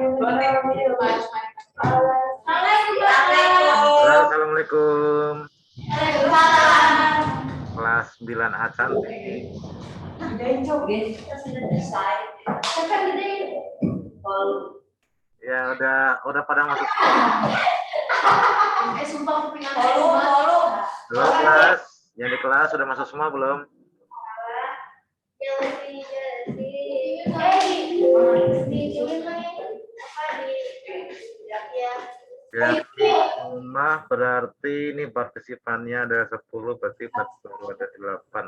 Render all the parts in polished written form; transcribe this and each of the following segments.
Assalamualaikum. Kelas 9A cantik. Ya udah pada masuk. Halo kelas, yang di kelas sudah masuk semua belum? Ya, rumah berarti ini partisipannya ada 10, berarti baru ada 8.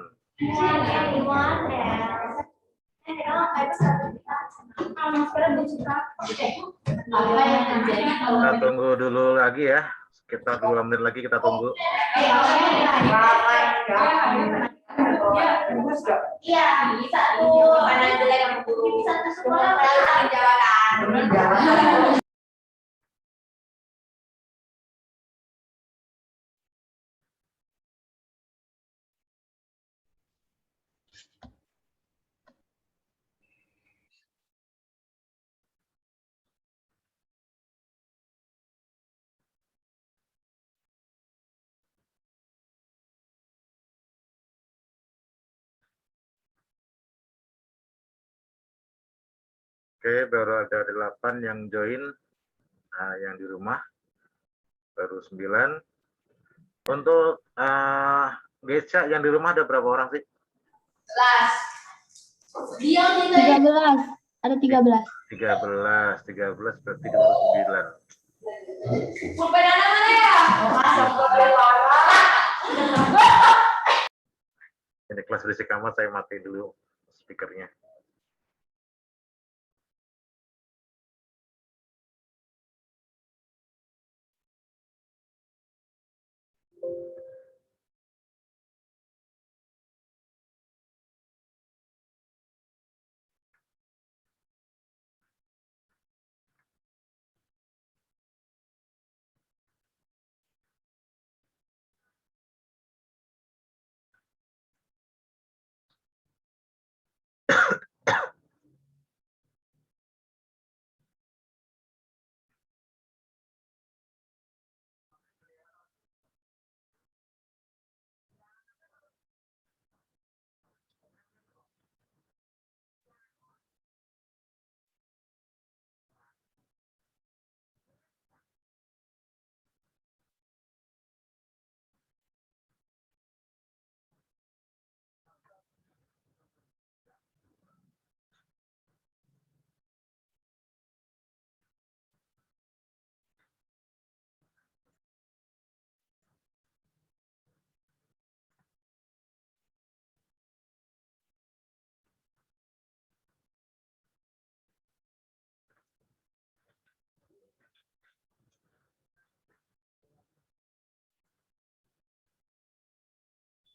Kita tunggu dulu lagi ya, sekitar 2 menit lagi kita tunggu. Iya, bisa tuh. Mana jelek yang buruk. Bisa tuh semua jalan. Oke, baru ada 8 yang join, yang di rumah baru 9. Untuk Geca yang di rumah ada berapa orang sih? 13. Ada 13. 13 berarti baru 9. Pulpennya mana ya? Ini kelas berisik amat, saya mati dulu speakernya.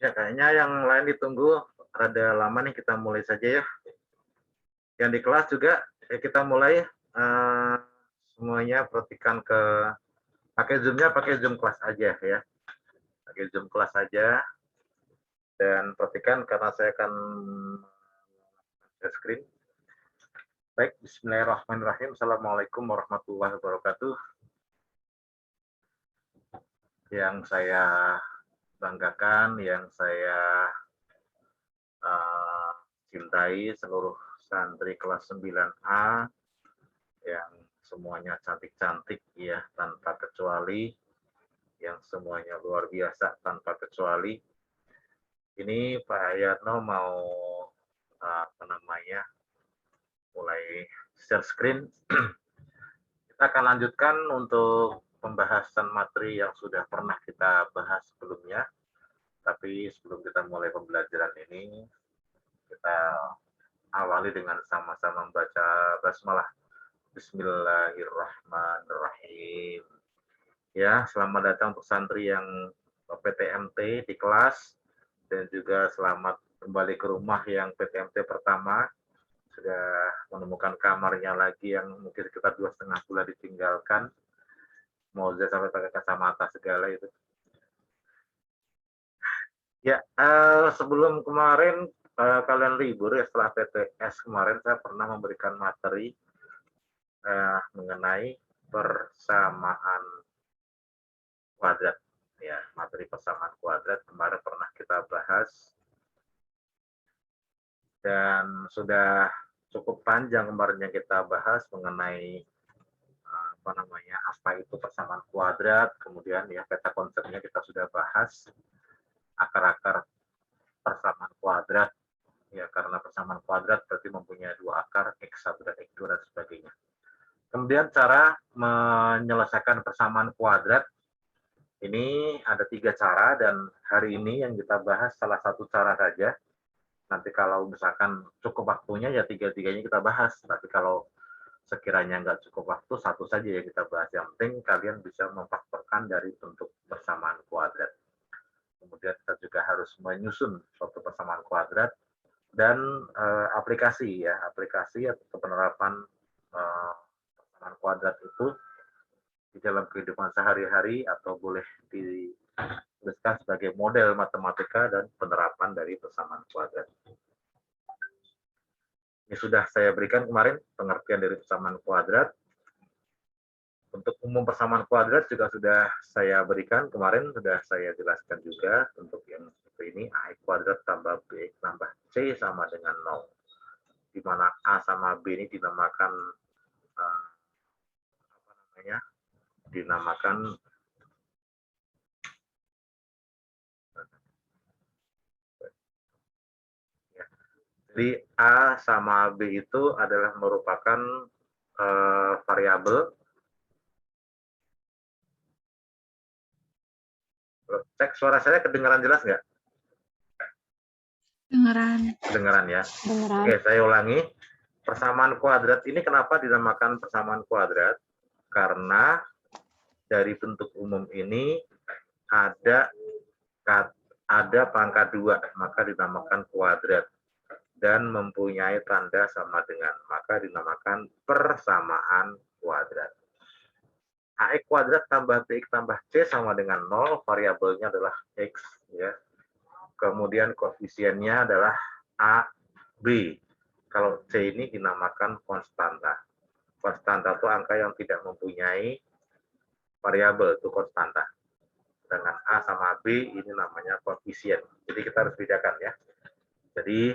Ya, kayaknya yang lain ditunggu rada lama nih, kita mulai saja ya. Yang di kelas juga kita mulai, semuanya perhatikan pakai Zoom-nya, pakai Zoom kelas aja ya. Pakai Zoom kelas aja. Dan perhatikan karena saya akan share screen. Baik, bismillahirrahmanirrahim. Assalamualaikum warahmatullahi wabarakatuh. Yang saya banggakan, yang saya cintai seluruh santri kelas 9A yang semuanya cantik-cantik ya, tanpa kecuali, yang semuanya luar biasa tanpa kecuali. Ini Pak Yatno mau mulai share screen. Kita akan lanjutkan untuk pembahasan materi yang sudah pernah kita bahas sebelumnya. Tapi sebelum kita mulai pembelajaran ini, kita awali dengan sama-sama membaca basmalah. Bismillahirrahmanirrahim. Ya, selamat datang untuk santri yang PTMT di kelas, dan juga selamat kembali ke rumah yang PTMT pertama. Sudah menemukan kamarnya lagi yang mungkin sekitar 2,5 bulan ditinggalkan. Mau sampai pakai kacamata segala itu. Ya, sebelum kemarin kalian libur ya, setelah PTS kemarin saya pernah memberikan materi mengenai persamaan kuadrat. Ya, materi persamaan kuadrat kemarin pernah kita bahas dan sudah cukup panjang kemarin yang kita bahas mengenai apa itu persamaan kuadrat, kemudian ya peta konsepnya kita sudah bahas, akar-akar persamaan kuadrat, ya karena persamaan kuadrat berarti mempunyai dua akar, X1 dan X2 dan sebagainya. Kemudian cara menyelesaikan persamaan kuadrat, ini ada 3 cara dan hari ini yang kita bahas salah satu cara saja. Nanti kalau misalkan cukup waktunya ya 3-3-nya kita bahas, tapi kalau sekiranya nggak cukup waktu, satu saja yang kita bahas. Yang penting kalian bisa memfaktorkan dari bentuk persamaan kuadrat. Kemudian kita juga harus menyusun suatu persamaan kuadrat dan aplikasi atau penerapan persamaan kuadrat itu di dalam kehidupan sehari-hari atau boleh dituliskan sebagai model matematika dan penerapan dari persamaan kuadrat. Ini sudah saya berikan kemarin pengertian dari persamaan kuadrat. Untuk umum persamaan kuadrat juga sudah saya berikan kemarin, sudah saya jelaskan juga untuk yang seperti ini, A kuadrat tambah B tambah C sama dengan 0. Di mana A sama B ini dinamakan jadi A sama B itu adalah merupakan variabel. Cek suara saya kedengaran jelas nggak? Kedengaran ya. Oke, saya ulangi. Persamaan kuadrat ini kenapa dinamakan persamaan kuadrat? Karena dari bentuk umum ini ada pangkat 2, maka dinamakan kuadrat. Dan mempunyai tanda sama dengan, maka dinamakan persamaan kuadrat. AX kuadrat tambah BX tambah C sama dengan 0, variabelnya adalah X. Ya. Kemudian koefisiennya adalah A, B. Kalau C ini dinamakan konstanta. Konstanta itu angka yang tidak mempunyai variabel, itu konstanta. Dengan A sama B ini namanya koefisien. Jadi kita harus bedakan ya. Jadi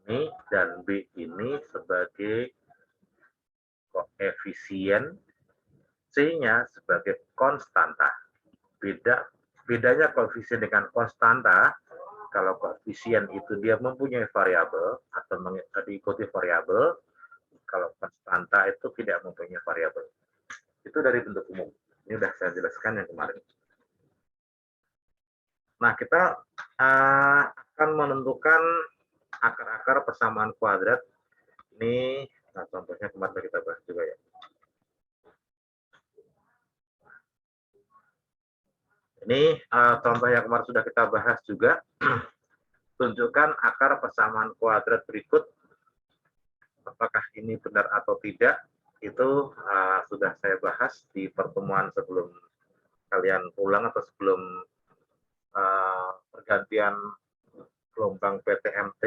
ini dan B ini sebagai koefisien, C-nya sebagai konstanta. Bedanya koefisien dengan konstanta, kalau koefisien itu dia mempunyai variabel atau diikuti variabel, kalau konstanta itu tidak mempunyai variabel. Itu dari bentuk umum. Ini sudah saya jelaskan yang kemarin. Nah, kita akan menentukan akar-akar persamaan kuadrat. Ini nah, contohnya kemarin kita bahas juga ya. Ini contoh yang kemarin sudah kita bahas juga. Tunjukkan akar persamaan kuadrat berikut. Apakah ini benar atau tidak? Itu sudah saya bahas di pertemuan sebelum kalian pulang atau sebelum pergantian gelombang PTMT.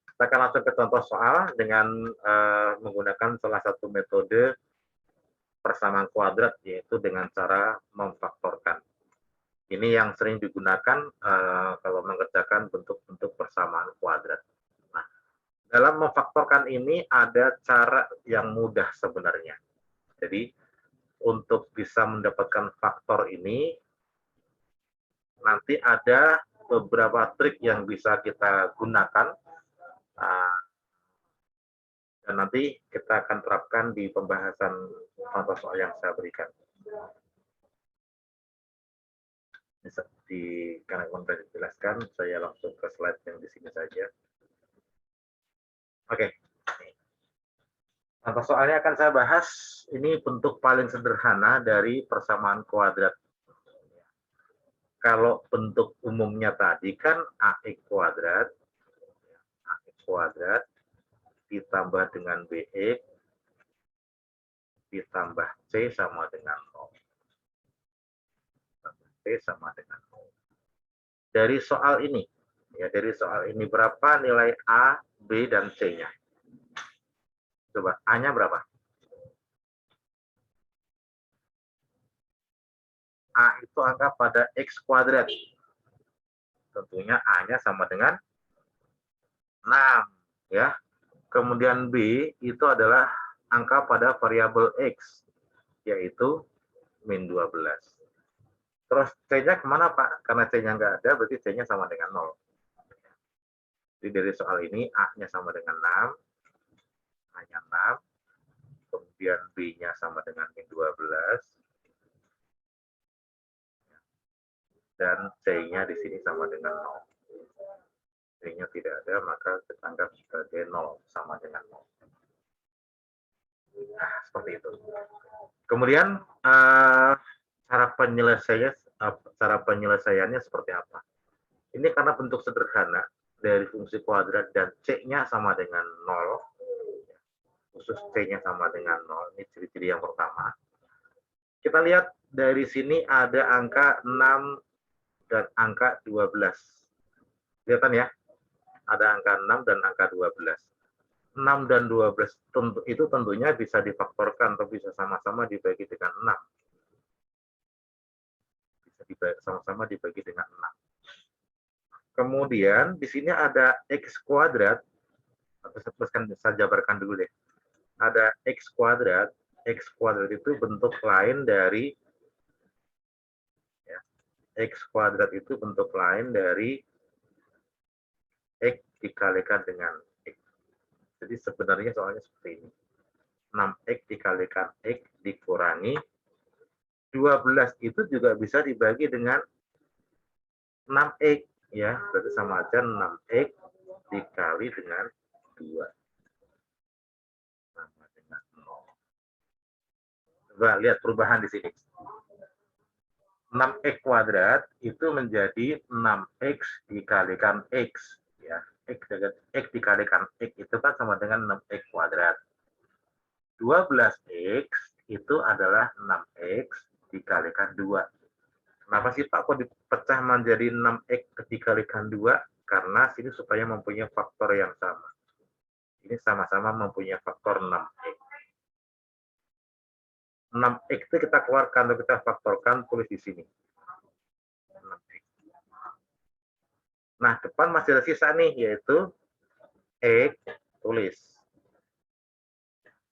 Kita akan langsung ke contoh soal dengan menggunakan salah satu metode persamaan kuadrat, yaitu dengan cara memfaktorkan. Ini yang sering digunakan kalau mengerjakan bentuk-bentuk persamaan kuadrat. Nah, dalam memfaktorkan ini ada cara yang mudah sebenarnya. Jadi, untuk bisa mendapatkan faktor ini, nanti ada beberapa trik yang bisa kita gunakan dan nanti kita akan terapkan di pembahasan contoh soal yang saya berikan. Seperti karena kemarin dijelaskan, saya langsung ke slide yang di sini saja. Oke. Contoh soalnya akan saya bahas, ini bentuk paling sederhana dari persamaan kuadrat. Kalau bentuk umumnya tadi kan AX kuadrat ditambah dengan BX ditambah C sama dengan 0. C sama dengan 0. Dari soal ini, Ya, dari soal ini berapa nilai A, B, dan C-nya? Coba, A-nya berapa? A itu angka pada X kuadrat. Tentunya A-nya sama dengan 6. Ya. Kemudian B itu adalah angka pada variabel X, yaitu min 12. Terus C-nya kemana, Pak? Karena C-nya nggak ada, berarti C-nya sama dengan 0. Jadi dari soal ini A-nya sama dengan 6, A-nya 6, kemudian B-nya sama dengan min 12, dan C-nya di sini sama dengan 0. C-nya tidak ada, maka kita anggap sebagai 0, sama dengan 0. Nah, seperti itu. Kemudian cara penyelesaiannya seperti apa? Ini karena bentuk sederhana dari fungsi kuadrat dan C-nya sama dengan 0, khusus C-nya sama dengan 0, ini ciri-ciri yang pertama. Kita lihat dari sini ada angka 6 dan angka 12. Kelihatan ya? Ada angka 6 dan angka 12. 6 dan 12 itu tentunya bisa difaktorkan atau bisa sama-sama dibagi dengan 6. Bisa sama-sama dibagi dengan 6. Kemudian di sini ada X kuadrat, atau saya jabarkan dulu deh. Ada X kuadrat itu bentuk lain dari X kuadrat itu bentuk lain dari X dikalikan dengan X. Jadi sebenarnya soalnya seperti ini. 6X dikalikan X dikurangi 12 itu juga bisa dibagi dengan 6X. Ya, berarti sama aja 6X dikali dengan 2. Sama dengan 0. Coba lihat perubahan di sini. 6X kuadrat itu menjadi 6X dikalikan X. Ya, X dikalikan X itu kan sama dengan 6X kuadrat. 12X itu adalah 6X dikalikan 2. Kenapa sih Pak kok dipecah menjadi 6X dikalikan 2? Karena sini supaya mempunyai faktor yang sama. Ini sama-sama mempunyai faktor 6X. 6X itu kita keluarkan atau kita faktorkan, tulis di sini. 6X. Nah, depan masih ada sisa nih, yaitu X, tulis.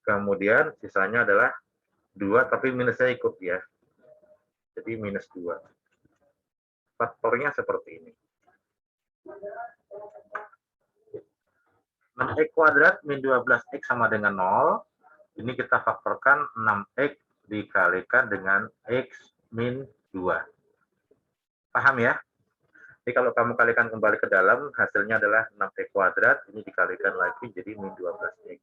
Kemudian sisanya adalah 2, tapi minusnya ikut ya. Jadi minus 2. Faktornya seperti ini. 6X kuadrat min 12X sama dengan 0. Ini kita faktorkan 6X dikalikan dengan X min 2. Paham ya? Jadi kalau kamu kalikan kembali ke dalam, hasilnya adalah 6X kuadrat. Ini dikalikan lagi jadi min 12X.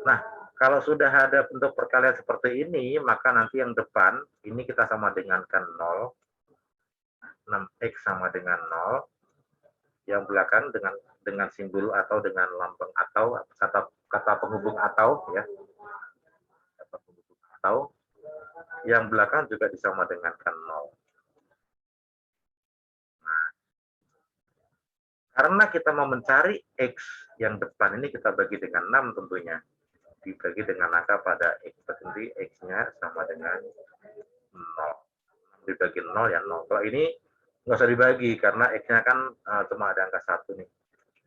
Nah, kalau sudah ada bentuk perkalian seperti ini, maka nanti yang depan, ini kita sama dengankan 0. 6X sama dengan 0. Yang belakang dengan simbol atau dengan lambang atau, kata penghubung atau, ya. Kata penghubung atau. Yang belakang juga disama dengankan 0. Nah, karena kita mau mencari X yang depan ini kita bagi dengan 6 tentunya. Dibagi dengan angka pada X. Berarti X-nya sama dengan 0. Dibagi 0 ya 0. Kalau ini nggak usah dibagi karena X-nya kan cuma ada angka 1 nih.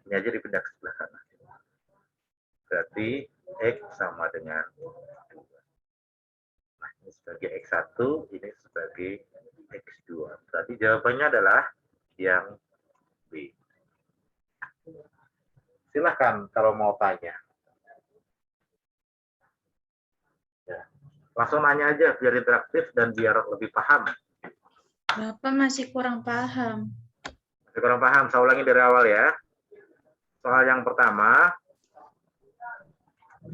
Ini aja dipindah ke sebelah kanan. Berarti X sama dengan 2. Nah, ini sebagai X1, ini sebagai X2. Berarti jawabannya adalah yang B. Silahkan kalau mau tanya. Ya. Langsung nanya aja biar interaktif dan biar lebih paham. Bapak masih kurang paham. Masih kurang paham, saya ulangi dari awal ya. Soal yang pertama,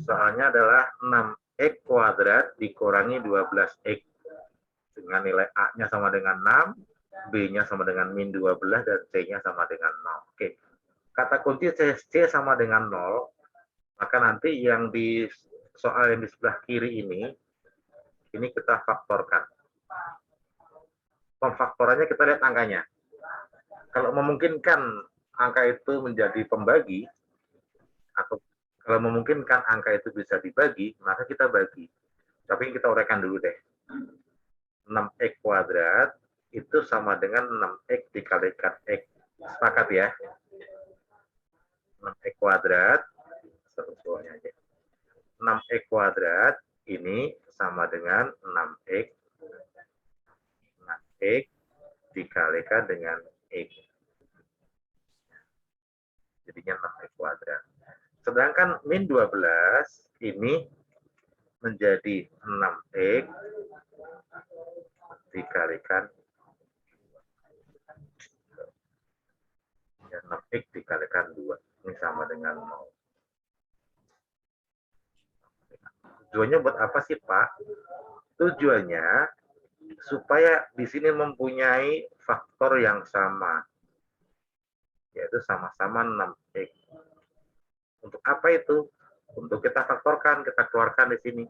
soalnya adalah 6X kuadrat dikurangi 12X. Dengan nilai A-nya sama dengan 6, B-nya sama dengan min 12, dan C-nya sama dengan 0. Oke. Kata kunci C sama dengan 0, maka nanti yang di soal yang di sebelah kiri ini kita faktorkan. Pemfaktorannya kita lihat angkanya. Kalau memungkinkan angka itu menjadi pembagi, atau kalau memungkinkan angka itu bisa dibagi, maka kita bagi. Tapi kita uraikan dulu deh. 6x kuadrat itu sama dengan 6x dikalikan x. Sepakat ya? 6x kuadrat, serusuhnya aja. 6x kuadrat ini sama dengan 6x dikalikan dengan x. Jadinya 6x kuadrat. Sedangkan min 12 ini menjadi 6x dikalikan 6x dikalikan 2. Ini sama dengan 0. Tujuannya buat apa sih, Pak? Tujuannya supaya di sini mempunyai faktor yang sama, yaitu sama-sama 6x. Untuk apa itu? Untuk kita faktorkan, kita keluarkan di sini.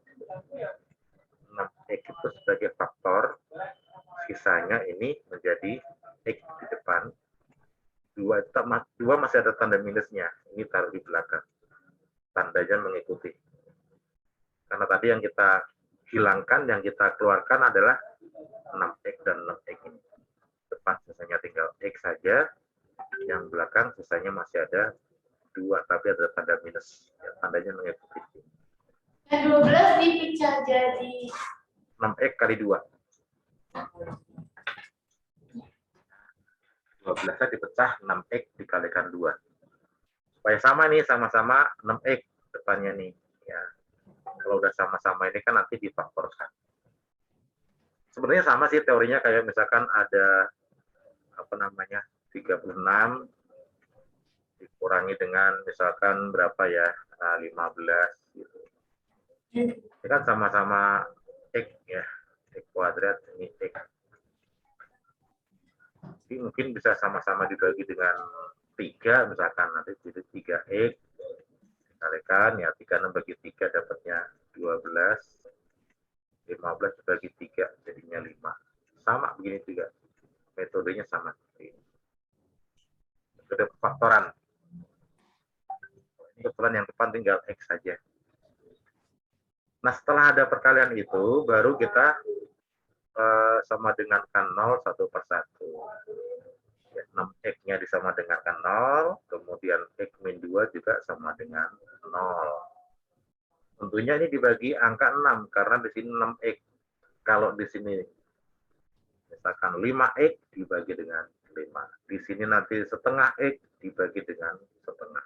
6x itu sebagai faktor, sisanya ini menjadi x di depan. 2 masih ada tanda minusnya, ini taruh di belakang. Tandanya mengikuti. Karena tadi yang kita hilangkan, yang kita keluarkan adalah 6x dan 6x ini. Depan sisanya tinggal x saja, yang belakang sisanya masih ada 2, tapi ada tanda minus. Ya, tandanya mengikuti. Yang 12 dipecah jadi 6x kali 2. 12-nya dipecah 6x dikalikan 2. Supaya sama nih, sama-sama 6x depannya nih. Ya. Kalau udah sama-sama ini kan nanti difaktorkan. Sebenarnya sama sih teorinya, kayak misalkan ada 36 dikurangi dengan misalkan berapa ya, 15 gitu. Ini kan sama-sama x ya, x kuadrat ini x. Jadi mungkin bisa sama-sama dibagi dengan 3 misalkan, nanti jadi 3x dikalikan ya 3 bagi 3 dapatnya 12, 15 dibagi 3 jadinya 5. Sama begini juga, metodenya sama. Metode faktoran. Ini kebetulan yang depan tinggal x saja. Nah, setelah ada perkalian itu, baru kita sama dengankan 0 satu per satu. Ya, 6x-nya disama dengankan 0, kemudian x min 2 juga sama dengan 0. Tentunya ini dibagi angka 6, karena di sini 6x. Kalau di sini misalkan 5x dibagi dengan 5. Di sini nanti setengah x dibagi dengan setengah.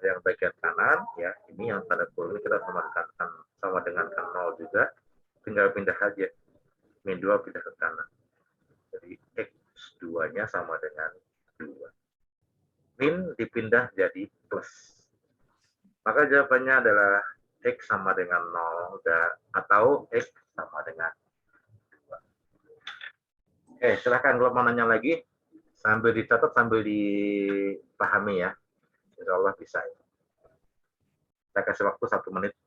Yang bagian kanan, ya ini yang tanda kurung kita sama dengankan 0 juga. Tinggal pindah saja. Min 2 pindah ke kanan. Jadi x2-nya sama dengan 2. Min dipindah jadi plus. Maka jawabannya adalah x sama dengan 0 atau x sama dengan 2. Silahkan kalau mau nanya lagi, sambil dicatat, sambil dipahami ya. Insya Allah bisa. Saya kasih waktu 1 menit.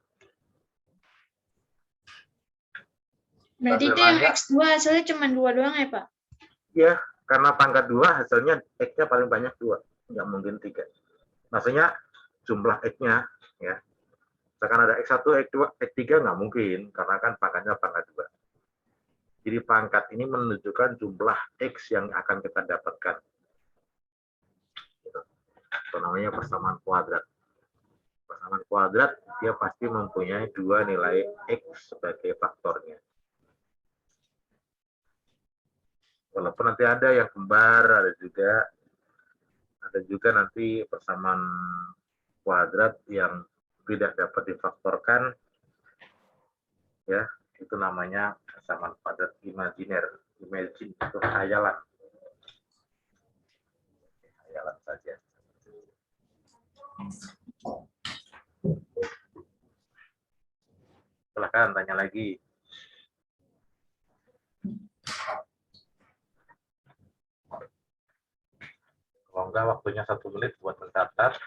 Berarti itu yang X2 hasilnya cuma 2 doang ya, Pak? Iya, karena pangkat 2 hasilnya X-nya paling banyak 2. Nggak mungkin 3. Maksudnya jumlah X-nya. Ya. Misalkan ada X1, X2, X3 nggak mungkin. Karena kan pangkatnya pangkat 2. Jadi pangkat ini menunjukkan jumlah X yang akan kita dapatkan. Itu namanya persamaan kuadrat. Persamaan kuadrat, dia pasti mempunyai 2 nilai X sebagai faktornya. Walaupun nanti ada yang kembar, ada juga nanti persamaan kuadrat yang tidak dapat difaktorkan, ya itu namanya persamaan kuadrat imajiner. Imagine itu khayalan saja. Silahkan tanya lagi. Kalau enggak, waktunya 1 menit buat mencatat.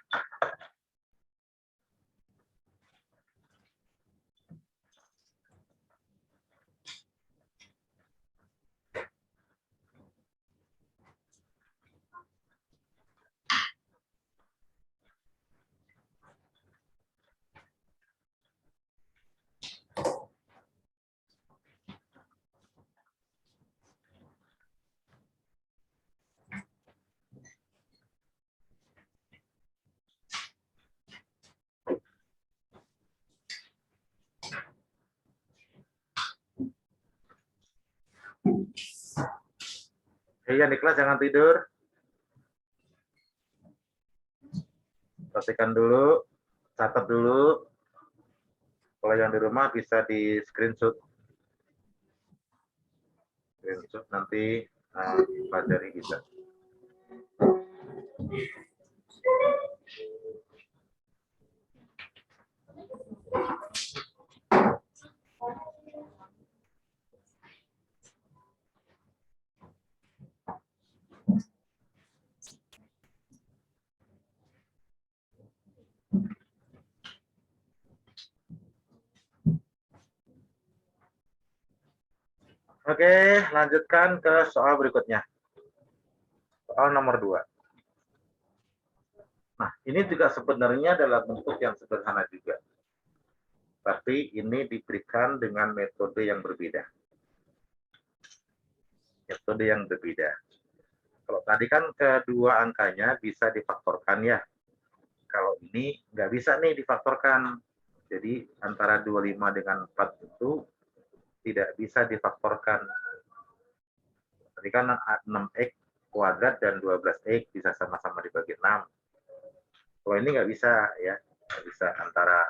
Yang di kelas jangan tidur. Perhatikan dulu, catat dulu. Kalau yang di rumah bisa di screenshot. Screenshot nanti pelajari bisa. Oke, lanjutkan ke soal berikutnya. Soal nomor 2. Nah, ini juga sebenarnya adalah bentuk yang sederhana juga. Tapi ini diberikan dengan metode yang berbeda. Metode yang berbeda. Kalau tadi kan kedua angkanya bisa difaktorkan ya. Kalau ini nggak bisa nih difaktorkan. Jadi antara 25 dengan 4 itu tidak bisa difaktorkan. Tadi kan 6x kuadrat dan 12x bisa sama-sama dibagi 6. Kalau ini nggak bisa ya. Nggak bisa antara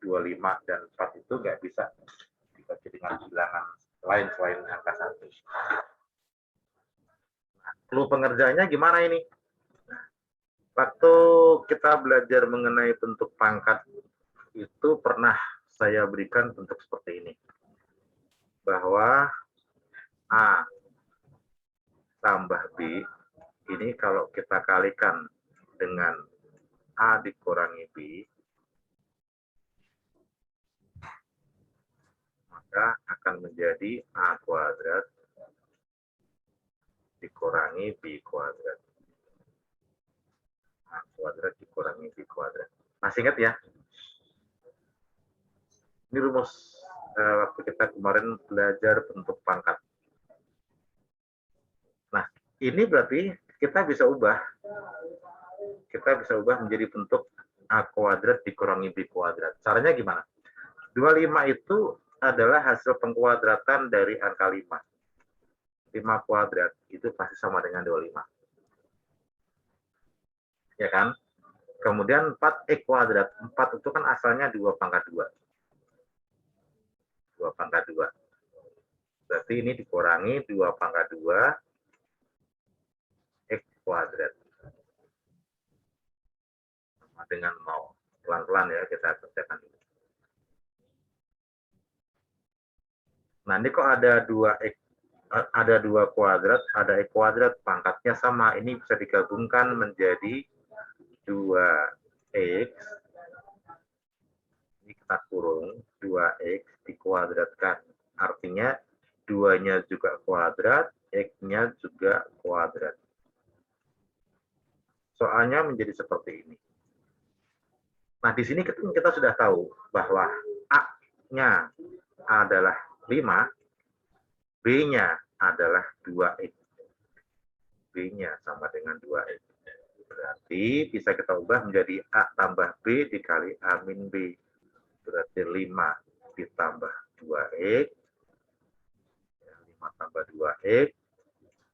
25 dan 4 itu nggak bisa dibagi dengan bilangan lain selain angka 1. Nah, clue pengerjaannya gimana ini? Waktu kita belajar mengenai bentuk pangkat itu pernah saya berikan bentuk seperti ini. Bahwa A tambah B ini kalau kita kalikan dengan A dikurangi B, maka akan menjadi A kuadrat dikurangi B kuadrat. A kuadrat dikurangi B kuadrat. Masih ingat ya? Ini rumus waktu kita kemarin belajar bentuk pangkat. Nah, ini berarti kita bisa ubah. Kita bisa ubah menjadi bentuk A kuadrat dikurangi B kuadrat. Caranya gimana? 25 itu adalah hasil pengkuadratan dari angka 5. 5 kuadrat itu pasti sama dengan 25. Ya kan? Kemudian 4x kuadrat. 4 itu kan asalnya 2 pangkat 2. 2 pangkat 2. Berarti ini dikurangi 2 pangkat 2 x kuadrat. Sama dengan 0. Pelan-pelan ya kita kerjakan dulu. Nah, ini kok ada 2x, ada 2 kuadrat, ada x kuadrat, pangkatnya sama. Ini bisa digabungkan menjadi 2x. Ini kita kurung 2x dikuadratkan. Artinya 2-nya juga kuadrat, x-nya juga kuadrat. Soalnya menjadi seperti ini. Nah, di sini kita sudah tahu bahwa A-nya adalah 5, B-nya adalah 2x. B-nya sama dengan 2x. Berarti bisa kita ubah menjadi A tambah B dikali A min B. Berarti 5 ditambah 2x. 5 tambah 2x.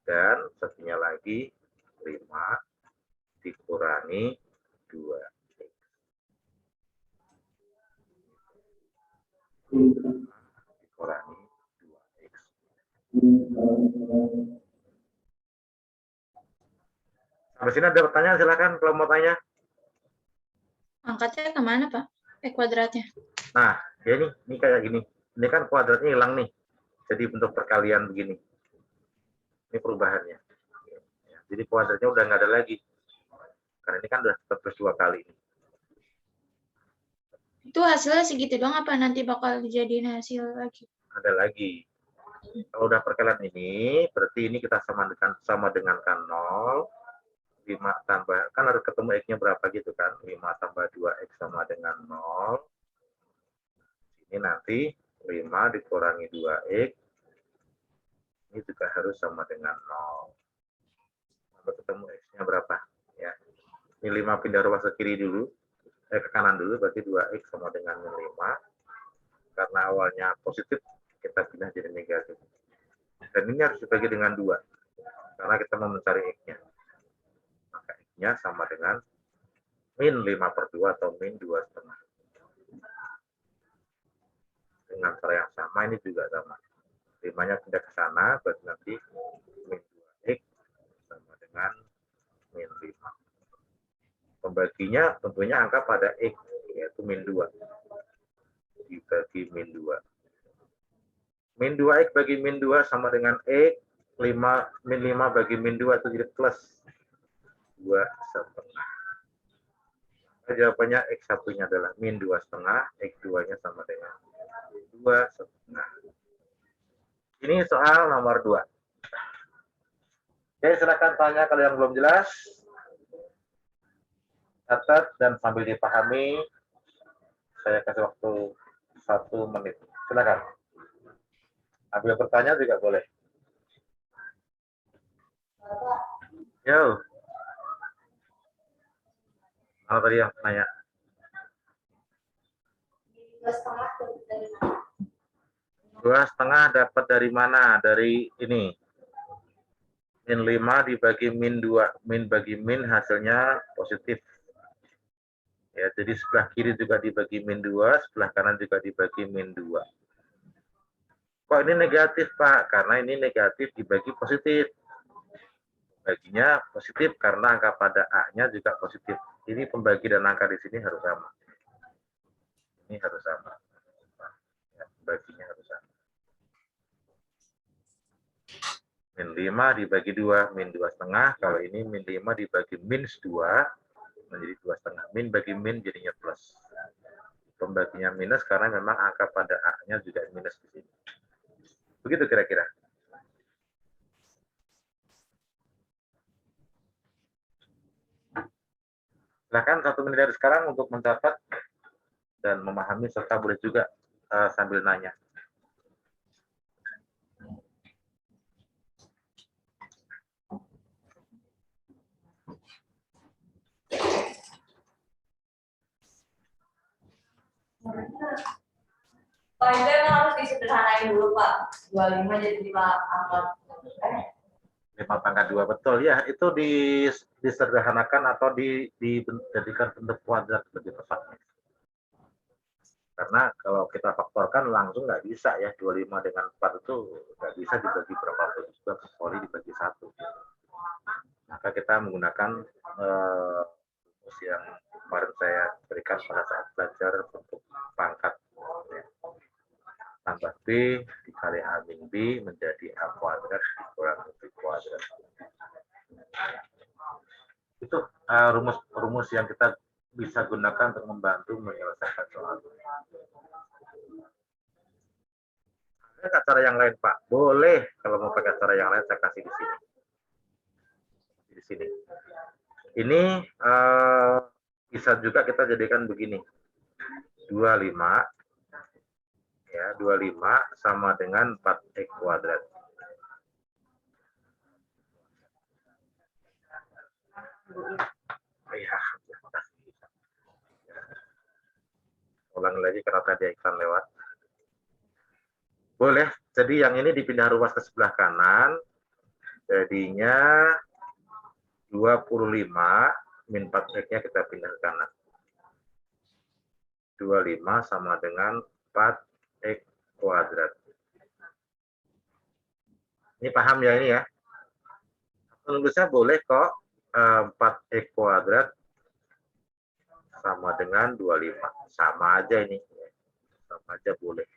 Dan satunya lagi 5 dikurangi 2x. Dikurangi 2x. Sampai sini ada pertanyaan, silakan kalau mau tanya. Angkatnya kemana, Pak? Kuadratnya. Nah, ya ini kayak gini. Ini kan kuadratnya hilang nih. Jadi bentuk perkalian begini. Ini perubahannya. Jadi kuadratnya udah nggak ada lagi. Karena ini kan udah terus 2 kali. Itu hasilnya segitu doang apa nanti bakal dijadiin hasil lagi? Ada lagi. Kalau udah perkalian ini, berarti ini kita sama dengan kan 0. 5 tambah, kan harus ketemu x-nya berapa gitu kan. 5 tambah 2x sama dengan 0. Ini nanti 5 dikurangi 2x. Ini juga harus sama dengan 0. Sampai ketemu x-nya berapa. Ya. Ini 5 pindah ruas ke kiri dulu. Ke kanan dulu, berarti 2x sama dengan 5. Karena awalnya positif, kita pindah jadi negatif. Dan ini harus dibagi dengan 2. Karena kita mau mencari X-nya. Maka X-nya sama dengan min 5/2 atau min 2,5. Dengan cara yang sama, ini juga sama. 5-nya pindah ke sana, berarti nanti min 2X sama dengan min 5. Pembaginya tentunya angka pada X, yaitu min 2. Dibagi min 2. Min 2X bagi min 2 sama dengan X. Min 5 bagi min 2 itu jadi plus 2,5. Jawabannya X1-nya adalah min 2,5, X2-nya sama dengan 2,5. Ini soal nomor 2. Oke, silakan tanya kalau yang belum jelas. Catat dan sambil dipahami. Saya kasih waktu 1 menit. Silakan. Ambil pertanyaan juga boleh. Yo. Mana tadi yang nanya? 2,5 dapat dari mana? Dari ini. Min 5 dibagi min 2. Min bagi min hasilnya positif. Ya, jadi sebelah kiri juga dibagi min 2, sebelah kanan juga dibagi min 2. Kok ini negatif, Pak? Karena ini negatif dibagi positif. Baginya positif karena angka pada A-nya juga positif. Ini pembagi dan angka di sini harus sama. Ini harus sama. Ya, baginya harus sama. Min 5 dibagi 2, min 2,5. Kalau ini min 5 dibagi min 2, menjadi 2,5. Min bagi min jadinya plus. Pembaginya minus karena memang angka pada A-nya juga minus di sini. Begitu kira-kira. Silakan 1 menit dari sekarang untuk mencatat dan memahami serta boleh juga sambil nanya. Pak, itu emang harus disederhanain dulu, Pak. 25 jadi 5 pangkat. 5 pangkat 2, betul. Ya, itu disederhanakan atau dijadikan bentuk kuadrat lebih tepatnya. Karena kalau kita faktorkan langsung nggak bisa ya. 25 dengan 4 itu nggak bisa dibagi berapapun juga, kecuali dibagi 1. Maka kita menggunakan rumus yang kemarin saya berikan pada saat belajar bentuk pangkat. Ya. Tambah B dikali A min B menjadi A kuadrat dikurang B kuadrat. Itu rumus yang kita bisa gunakan untuk membantu menyelesaikan soal. Ada cara yang lain, Pak? Boleh. Kalau mau pakai cara yang lain, saya kasih di sini. Di sini. Ini bisa juga kita jadikan begini. 25. Ya, 25 sama dengan 4x kuadrat. Ya, ulang lagi karena tadi iklan lewat. Boleh, jadi yang ini dipindah ruas ke sebelah kanan, jadinya 25 min 4x-nya kita pindah ke kanan. 25 sama dengan 4x kuadrat. Ini paham ya ini ya? Menulisnya boleh kok, 4x kuadrat sama dengan 25. Sama aja ini. Sama aja boleh.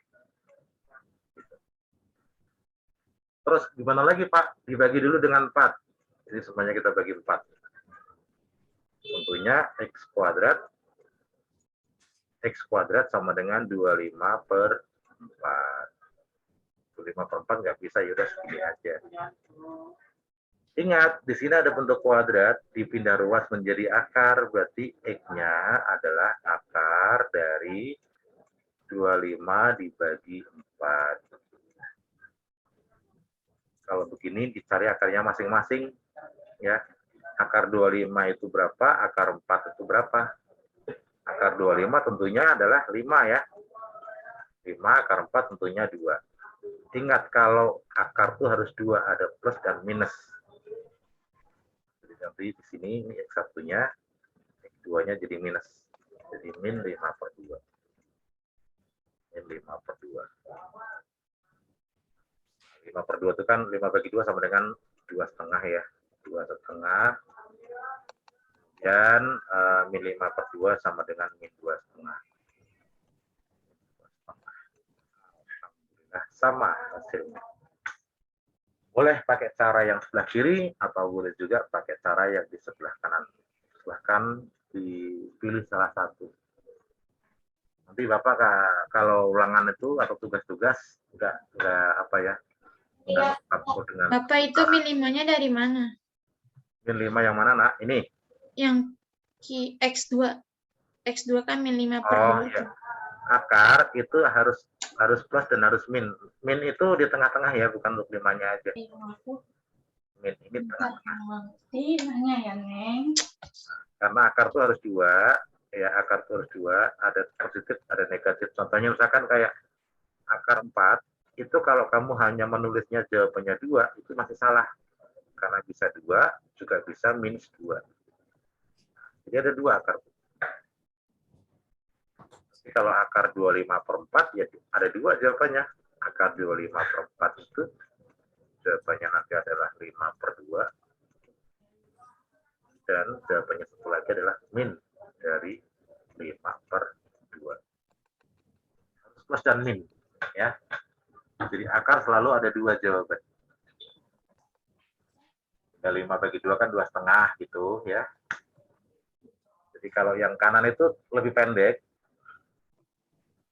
Terus gimana lagi, Pak? Dibagi dulu dengan 4. Jadi semuanya kita bagi 4. Tentunya x kuadrat sama dengan 25 per 4. 25 per 4 nggak bisa, yaudah segini aja. Ingat, di sini ada bentuk kuadrat, dipindah ruas menjadi akar, berarti x-nya adalah akar dari 25 dibagi 4. Kalau begini dicari akarnya masing-masing ya. Akar 25 itu berapa? Akar 4 itu berapa? Akar 25 tentunya adalah 5 ya. 5 akar 4 tentunya 2. Ingat kalau akar tuh harus 2, ada plus dan minus. Jadi nanti di sini ini X1-nya, X2-nya jadi minus. Jadi min 5/2. Min 5/2. 5/2 itu kan 5/2 sama dengan 2,5 ya. 2,5. Dan min 5/2 sama dengan min 2,5. Alhamdulillah sama hasilnya. Boleh pakai cara yang sebelah kiri atau boleh juga pakai cara yang di sebelah kanan. Silahkan dipilih salah satu. Nanti Bapak kalau ulangan itu atau tugas-tugas enggak apa ya? Enggak takut dengan Bapak itu minimanya dari mana? min 5 yang mana, Nak? Ini. Yang X2. X2 kan min 5/2. Oh, ya. Akar itu harus plus dan harus min. Min itu di tengah-tengah ya, bukan untuk 5-nya aja. Min ini tengah-tengah. Nanya ya, Neng. Karena akar itu harus 2, ya akar itu harus 2, ada positif, ada negatif. Contohnya misalkan kayak akar 4, itu kalau kamu hanya menulisnya jawabannya 2, itu masih salah. Karena bisa 2, juga bisa minus 2. Jadi ada 2 akar. Jadi kalau akar 25/4, ya ada 2 jawabannya. Akar 25/4 itu jawabannya nanti adalah 5/2. Dan jawabannya satu lagi adalah min dari 5/2. Harus plus dan min. Ya. Jadi akar selalu ada 2 jawaban. 5/2 kan 2,5 gitu ya. Jadi kalau yang kanan itu lebih pendek.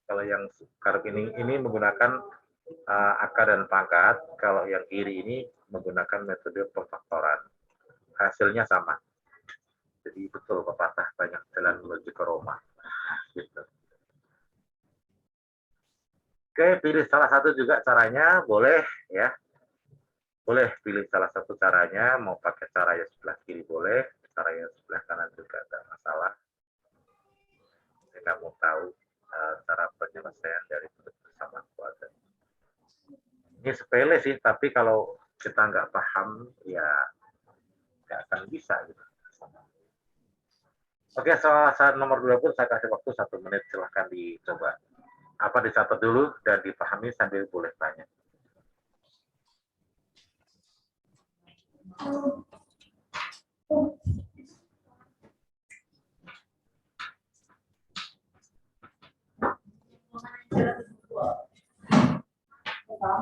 Kalau yang karep ini menggunakan akar dan pangkat. Kalau yang kiri ini menggunakan metode perfaktoran. Hasilnya sama. Jadi betul pepatah banyak jalan menuju ke Roma. Gitu. Oke, pilih salah satu juga caranya, boleh ya. Boleh pilih salah satu caranya, mau pakai cara yang sebelah kiri boleh, cara yang sebelah kanan juga tidak masalah. Jadi kamu tahu cara penyelesaian dari bersama keluarga. Ini sepele sih, tapi kalau kita nggak paham, ya nggak akan bisa gitu. Oke, soal nomor 20 saya kasih waktu 1 menit, silahkan dicoba. Apa dicatat dulu dan dipahami sambil boleh tanya.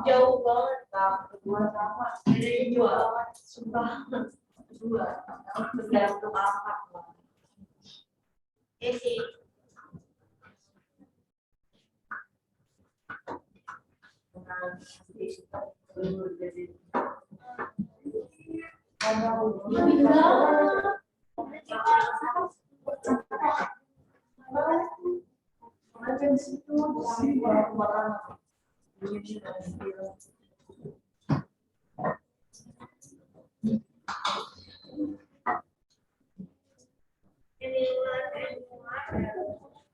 Jauh banget, Kak. 2 sama. Jadi 2. Sumpah. 2. Sudah untuk apa? Iya sih.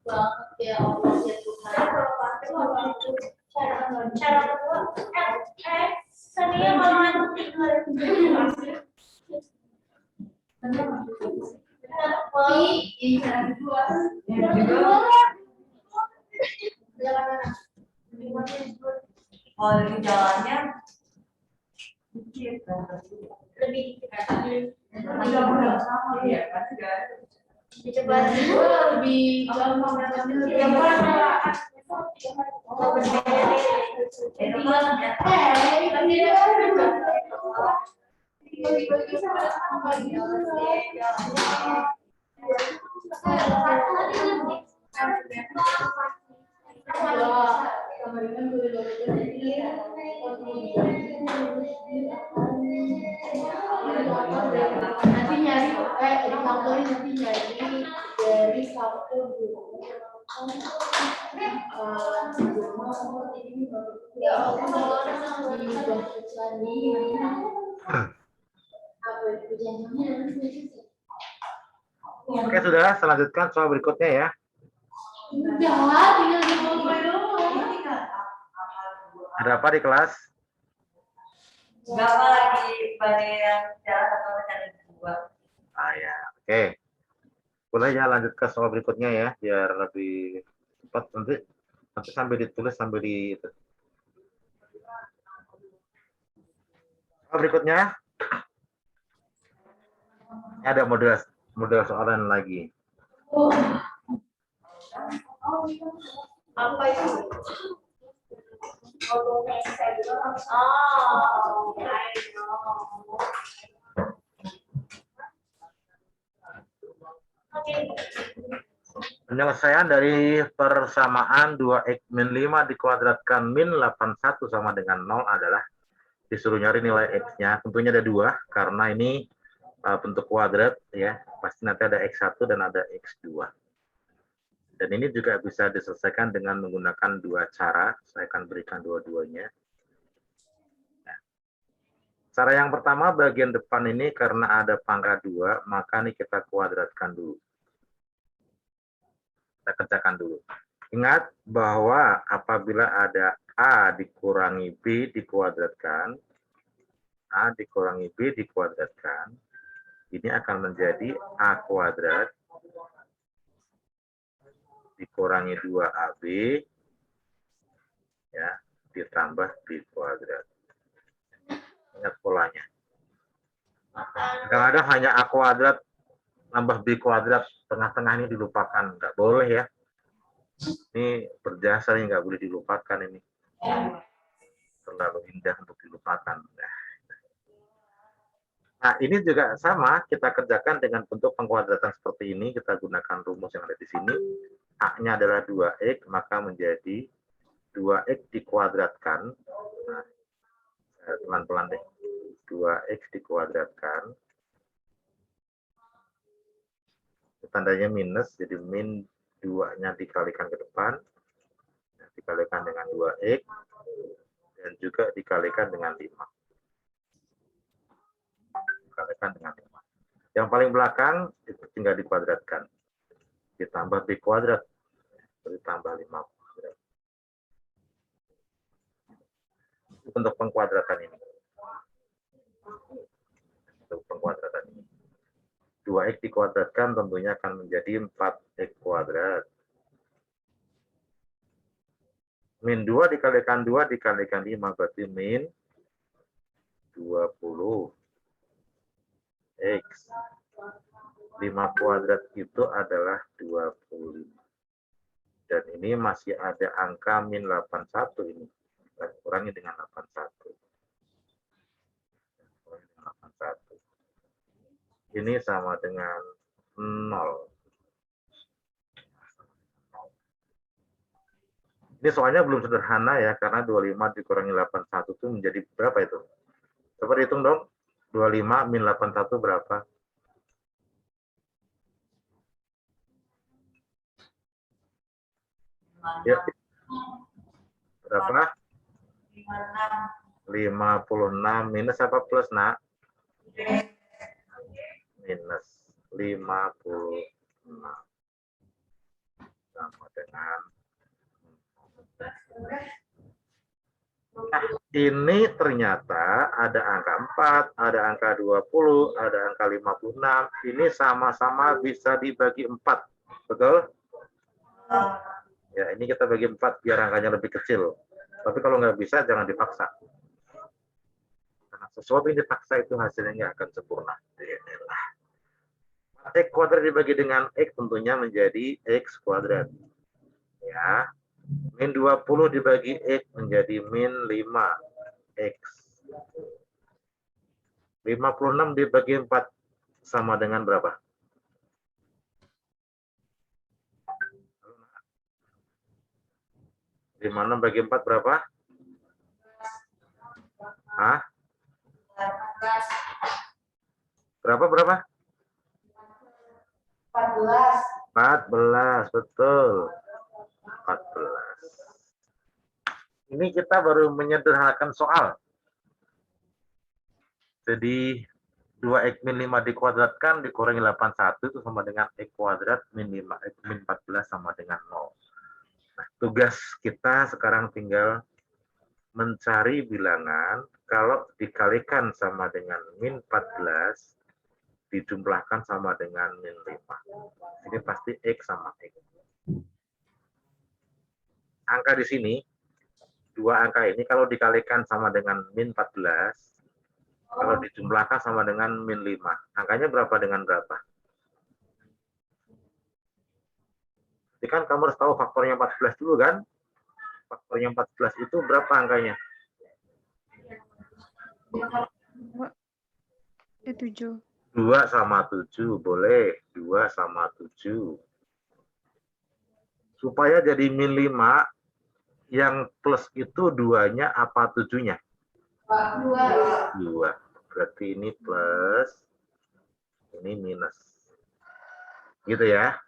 Banget ya Allah ya Tuhan. Cara kedua, Sania kalau ngantuk tidur. Oh, di jalannya lebih dicoba lebih gampang nanti nyari nanti nyari dari satu Oke, sudah, selanjutkan soal berikutnya ya. Udah, tinggal di bawah doang. Ada apa di kelas? Berapa lagi pada yang jalan atau ada dua? Ah ya, oke. Boleh ya lanjut ke soal berikutnya ya, biar lebih cepat nanti sambil ditulis sambil di itu. Soal berikutnya ada model soalan lagi. Apa itu? Oh, I know. Penyelesaian dari persamaan 2x min 5 dikuadratkan min 81 sama dengan 0 adalah disuruh nyari nilai x-nya. Tentunya ada 2 karena ini bentuk kuadrat ya. Pasti nanti ada x1 dan ada x2. Dan ini juga bisa diselesaikan dengan menggunakan 2 cara. Saya akan berikan dua-duanya. Nah, cara yang pertama bagian depan ini karena ada pangkat 2, maka ini kita kuadratkan dulu. Kita kerjakan dulu. Ingat bahwa apabila ada A dikurangi B dikuadratkan, A dikurangi B dikuadratkan, ini akan menjadi A kuadrat dikurangi 2AB ya, ditambah B kuadrat. Ingat polanya. Kadang-kadang hanya A kuadrat tambah B kuadrat, tengah-tengah ini dilupakan. Nggak boleh ya. Ini berjasa, nggak boleh dilupakan ini. Terlalu indah untuk dilupakan. Nah, ini juga sama, kita kerjakan dengan bentuk pengkuadratan seperti ini. Kita gunakan rumus yang ada di sini. A-nya adalah 2x, maka menjadi 2x dikuadratkan. Nah, pelan-pelan deh. 2x dikuadratkan. Tandanya minus, jadi min 2-nya dikalikan ke depan, dikalikan dengan 2x, dan juga dikalikan dengan 5. Dikalikan dengan 5. Yang paling belakang, itu tinggal dikuadratkan. Ditambah b kuadrat, ditambah 5 kuadrat. Untuk pengkuadratan ini. Untuk pengkuadratan ini. 2x dikuadratkan tentunya akan menjadi 4x kuadrat. Min 2 dikalikan 2 dikalikan 5 berarti min 20x. 5 kuadrat itu adalah 25. Dan ini masih ada angka min 81 ini. Kita kurangi dengan 81. Ini sama dengan 0. Ini soalnya belum sederhana ya, karena 25 dikurangi 81 itu menjadi berapa itu? Coba dihitung dong. 25 min 81 berapa? Ya. Berapa? 56 minus apa plus, nak? Minus 56 sama dengan, nah, ini ternyata ada angka 4, ada angka 20, ada angka 56. Ini sama-sama bisa dibagi 4. Betul? Ya, ini kita bagi 4 biar angkanya lebih kecil. Tapi kalau nggak bisa, jangan dipaksa. Karena sesuatu yang dipaksa itu hasilnya nggak akan sempurna. X kuadrat dibagi dengan X tentunya menjadi X kuadrat. Ya. Min 20 dibagi X menjadi min 5X. 56 dibagi 4 sama dengan berapa? 56 bagi 4 berapa? Hah? Berapa? 14, betul. 14. Ini kita baru menyederhanakan soal. Jadi 2x min 5 dikuadratkan dikurangi 81 itu sama dengan x kuadrat min 5x min 14 sama dengan 0. Nah, tugas kita sekarang tinggal mencari bilangan kalau dikalikan sama dengan min 14, dijumlahkan sama dengan min 5. Ini pasti X sama X. Angka di sini, dua angka ini kalau dikalikan sama dengan min 14, kalau dijumlahkan sama dengan min 5. Angkanya berapa dengan berapa? Jadi kan kamu harus tahu faktornya 14 dulu kan? Faktornya 14 itu berapa angkanya? 7. 2 sama 7, boleh. 2 sama 7. Supaya jadi min 5, yang plus itu 2-nya apa 7-nya? 2. Berarti ini plus, ini minus. Gitu ya.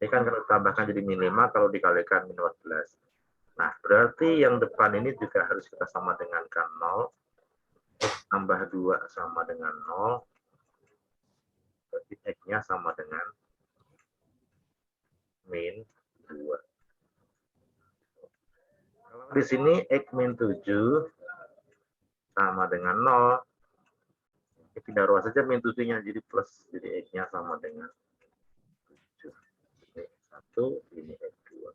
Ini kan kalau ditambahkan jadi min 5, kalau dikalikan min 14. Nah, berarti yang depan ini juga harus kita sama dengan kan 0. X tambah 2 sama dengan 0. Berarti X-nya sama dengan min 2. Kalau di sini X min 7 sama dengan 0. Pindah ruas saja min 7-nya jadi plus. Jadi X-nya sama dengan 7. Ini 1, ini X2.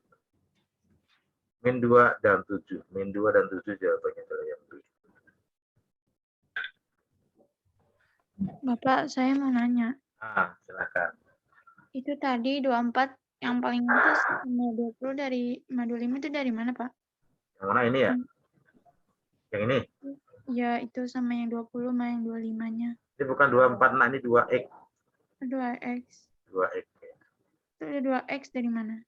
Min 2 dan 7. Min 2 dan 7 jawabannya adalah yang B. Bapak, saya mau nanya. Silakan. Itu tadi 24 yang paling atas sama 20 dari 25 itu dari mana, Pak? Yang mana ini ya? Yang ini? Ya, itu sama yang 20 sama yang 25-nya. Ini bukan 24, nah ini 2X. 2X. 2X. Itu ada 2X dari mana?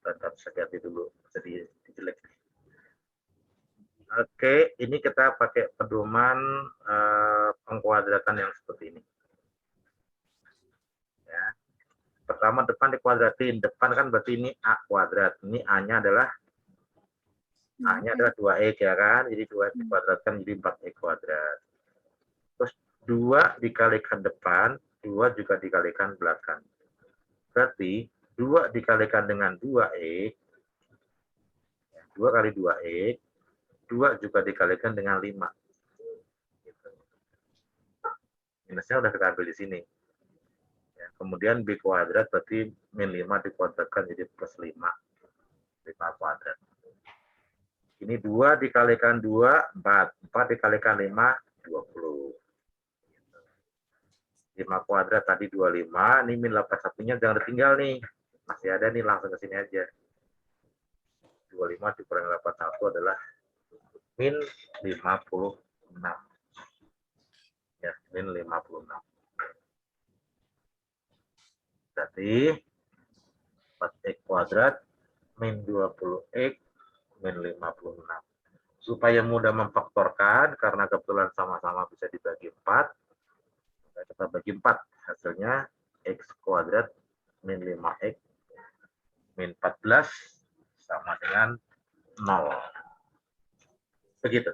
Tetap saya ganti dulu. Jadi jelek. Oke, ini kita pakai pedoman pengkuadratan yang seperti ini. Ya. Pertama depan dikuadratin. Depan kan berarti ini A kuadrat. Ini A-nya adalah 2X ya kan. Jadi 2 dikuadratkan jadi 4X kuadrat. Terus 2 dikalikan depan, 2 juga dikalikan belakang. Berarti 2 dikalikan dengan 2X, 2 kali 2X, 2 juga dikalikan dengan 5. Minusnya udah kita ambil di sini. Ya, kemudian B kuadrat berarti min 5 dikuadratkan jadi plus 5. 5 kuadrat. Ini 2 dikalikan 2, 4. 4 dikalikan 5, 20. 5 kuadrat tadi 25. Ini min 81-nya jangan ditinggal nih. Masih ada nih, langsung ke sini aja. 25 dikurangi 81 adalah min 56. Ya, min 56. Berarti 4X kuadrat min 20X min 56. Supaya mudah memfaktorkan, karena kebetulan sama-sama bisa dibagi 4, kita bagi 4. Hasilnya X kuadrat min 5X min 14 sama dengan 0. Begitu.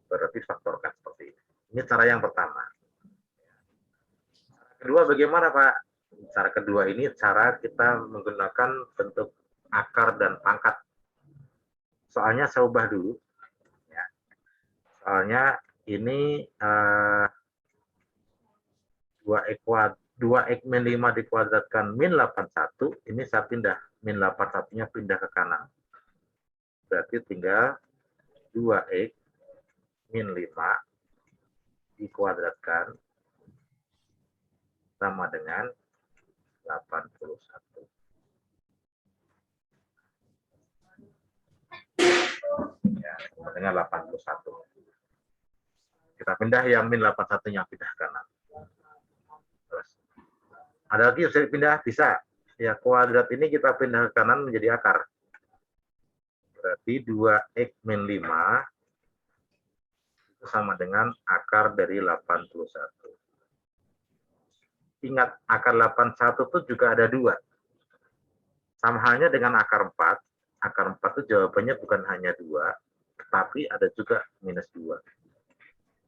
Berarti faktorkan seperti ini. Ini cara yang pertama. Cara kedua bagaimana, Pak? Cara kedua ini cara kita menggunakan bentuk akar dan pangkat. Soalnya saya ubah dulu. Ya. Soalnya ini 2X min 5 dikuadratkan min 81. Ini saya pindah. Min 81-nya pindah ke kanan. Berarti tinggal 2X min 5 dikuadratkan sama dengan 81. Ya, sama dengan 81. Kita pindah yang min 81-nya pindah ke kanan. Terus, ada lagi yang bisa pindah? Bisa. Ya, kuadrat ini kita pindah ke kanan menjadi akar. Berarti 2X min 5 itu sama dengan akar dari 81. Ingat, akar 81 itu juga ada 2. Sama halnya dengan akar 4. Akar 4 itu jawabannya bukan hanya 2, tetapi ada juga minus 2.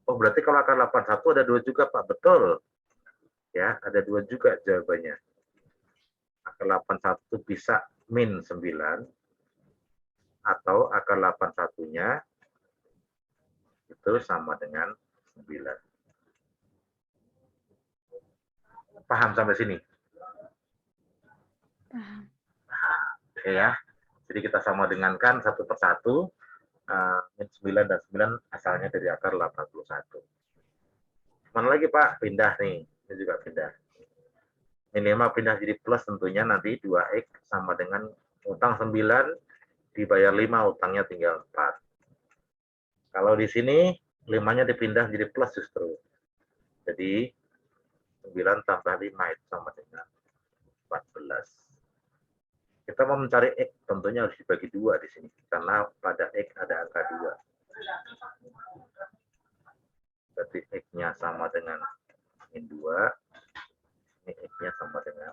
Oh, berarti kalau akar 81 ada 2 juga, Pak. Betul. Ya, ada 2 juga jawabannya. Akar 81 bisa min 9. atau akar 81-nya itu sama dengan 9. Paham sampai sini? Paham. Oke ya. Jadi kita sama dengankan satu persatu. Min 9 dan 9 asalnya dari akar 81. Mana lagi Pak? Pindah nih. Ini juga pindah. Minimal pindah jadi plus tentunya nanti 2X sama dengan utang 9 dibayar 5, utangnya tinggal 4. Kalau di sini 5-nya dipindah jadi plus justru. Jadi 9 tambah 5 itu sama dengan 14. Kita mau mencari X, tentunya harus dibagi 2 di sini. Karena pada X ada angka 2. Berarti X-nya sama dengan min 2. Ini X-nya sama dengan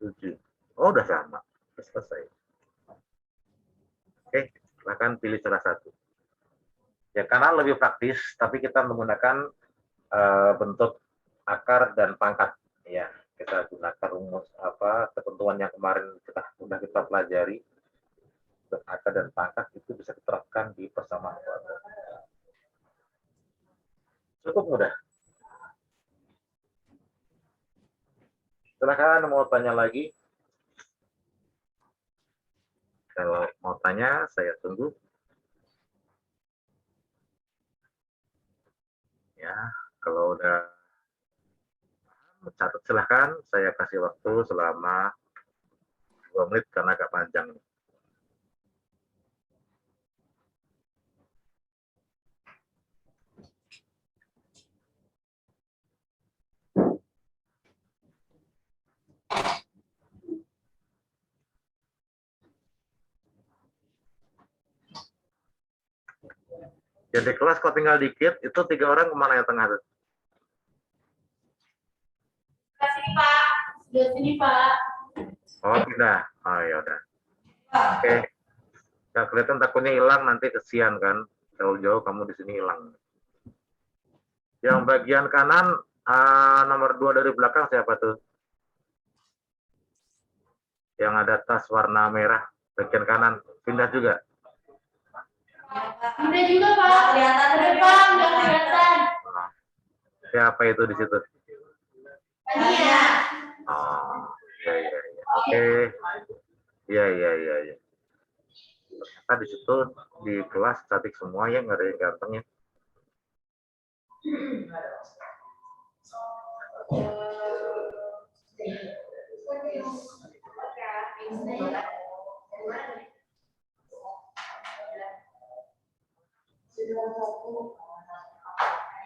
7. Oh, udah sama. Sudah selesai. Oke, silahkan pilih salah satu. Ya, karena lebih praktis, tapi kita menggunakan bentuk akar dan pangkat. Ya, kita gunakan rumus ketentuan yang kemarin sudah kita pelajari. Akar dan pangkat itu bisa diterapkan di persamaan kuadrat. Cukup mudah. Silakan mau tanya lagi. Kalau mau tanya, saya tunggu. Ya, kalau udah mencatat silahkan. Saya kasih waktu selama 2 menit karena agak panjang. Jadi kelas kok tinggal dikit, itu 3 orang kemana yang tengah tuh? Ke sini Pak. Di sini Pak. Oh, pindah. Oh, ya udah. Oke. Nggak kelihatan takutnya hilang nanti kesian kan. Jauh-jauh kamu di sini hilang. Yang bagian kanan nomor 2 dari belakang siapa tuh? Yang ada tas warna merah bagian kanan pindah juga. Udah juga Pak. Kelihatan depan, nggak kelihatan. Nah, siapa itu di situ? Tania. Oh, ya ya ya. Oke. Ya ya ya ya. Ternyata di situ di kelas cantik semua ya, nggak ada yang ganteng ya.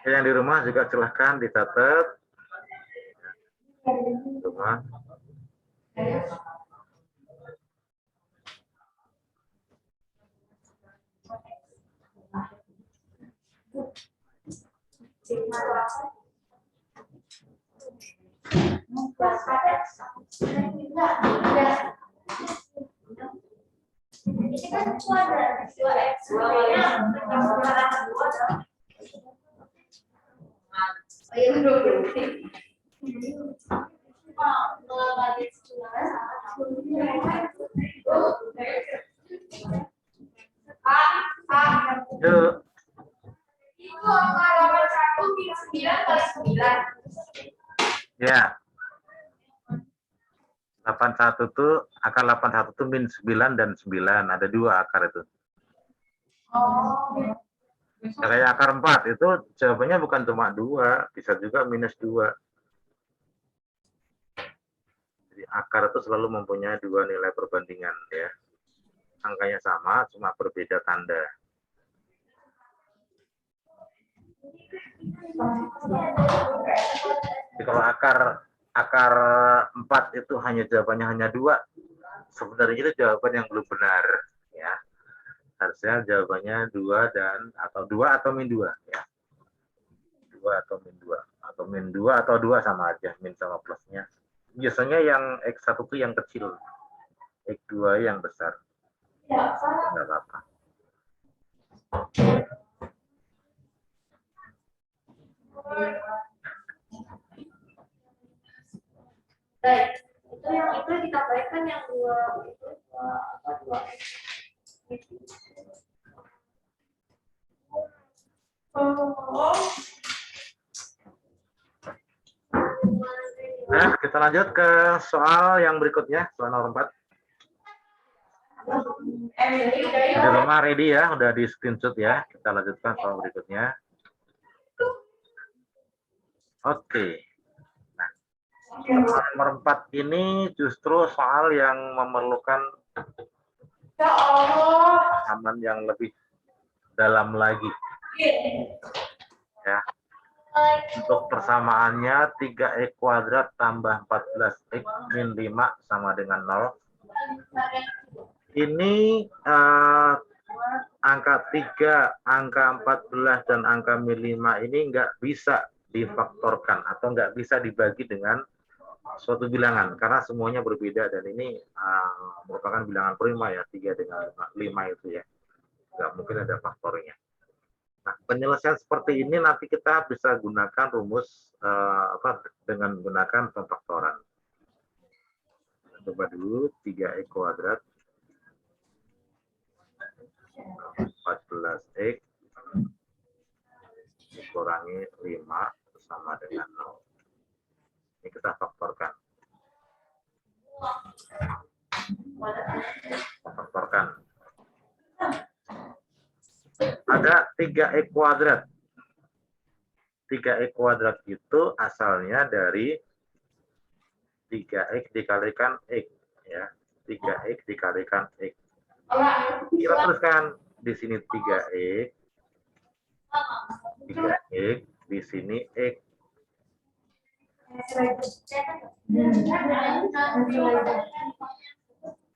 Yang di rumah juga silahkan dicatat. Rumah. Ini kan kuadrat 2x 2-nya Yuk. itu angka 81 min 9 kali 9. Ya. 81 tuh akar 81 tuh min 9 dan 9. Ada 2 akar itu. Oh. Ya, kayak akar 4 itu jawabannya bukan cuma 2, bisa juga minus 2. Jadi akar itu selalu mempunyai 2 nilai perbandingan ya. Angkanya sama, cuma berbeda tanda. Jadi kalau akar 4 itu jawabannya hanya 2, sebenarnya itu jawaban yang belum benar ya. Harusnya jawabannya 2 atau min 2 ya. 2 atau min 2 atau min 2 atau 2 sama aja, min sama plusnya. Biasanya yang X1 itu yang kecil, X2 yang besar. Enggak apa-apa. Baik, itu yang itu ditambahkan yang 2 itu 2 X. Nah, kita lanjut ke soal yang berikutnya, soal nomor 4. Di rumah ready ya, udah di screenshot ya. Kita lanjutkan soal berikutnya. Oke. Nah, soal nomor 4 ini justru soal yang memerlukan Ya Allah. pemahaman yang lebih dalam lagi. Ya. Untuk persamaannya 3x kuadrat tambah 14x min 5 sama dengan 0. Ini angka 3, angka 14, dan angka min 5 ini nggak bisa difaktorkan atau nggak bisa dibagi dengan suatu bilangan karena semuanya berbeda dan ini merupakan bilangan prima ya, 3 dengan 5 itu ya. Nggak mungkin ada faktornya. Nah, penyelesaian seperti ini nanti kita bisa gunakan rumus dengan menggunakan pemfaktoran. Coba dulu 3x kuadrat 14x dikurangi 5 sama dengan 0. Ini kita faktorkan. Faktorkan. Ada 3x kuadrat. 3x kuadrat itu asalnya dari 3x dikalikan x ya. 3x dikalikan x. Kita teruskan di sini 3x, 3x, di sini x.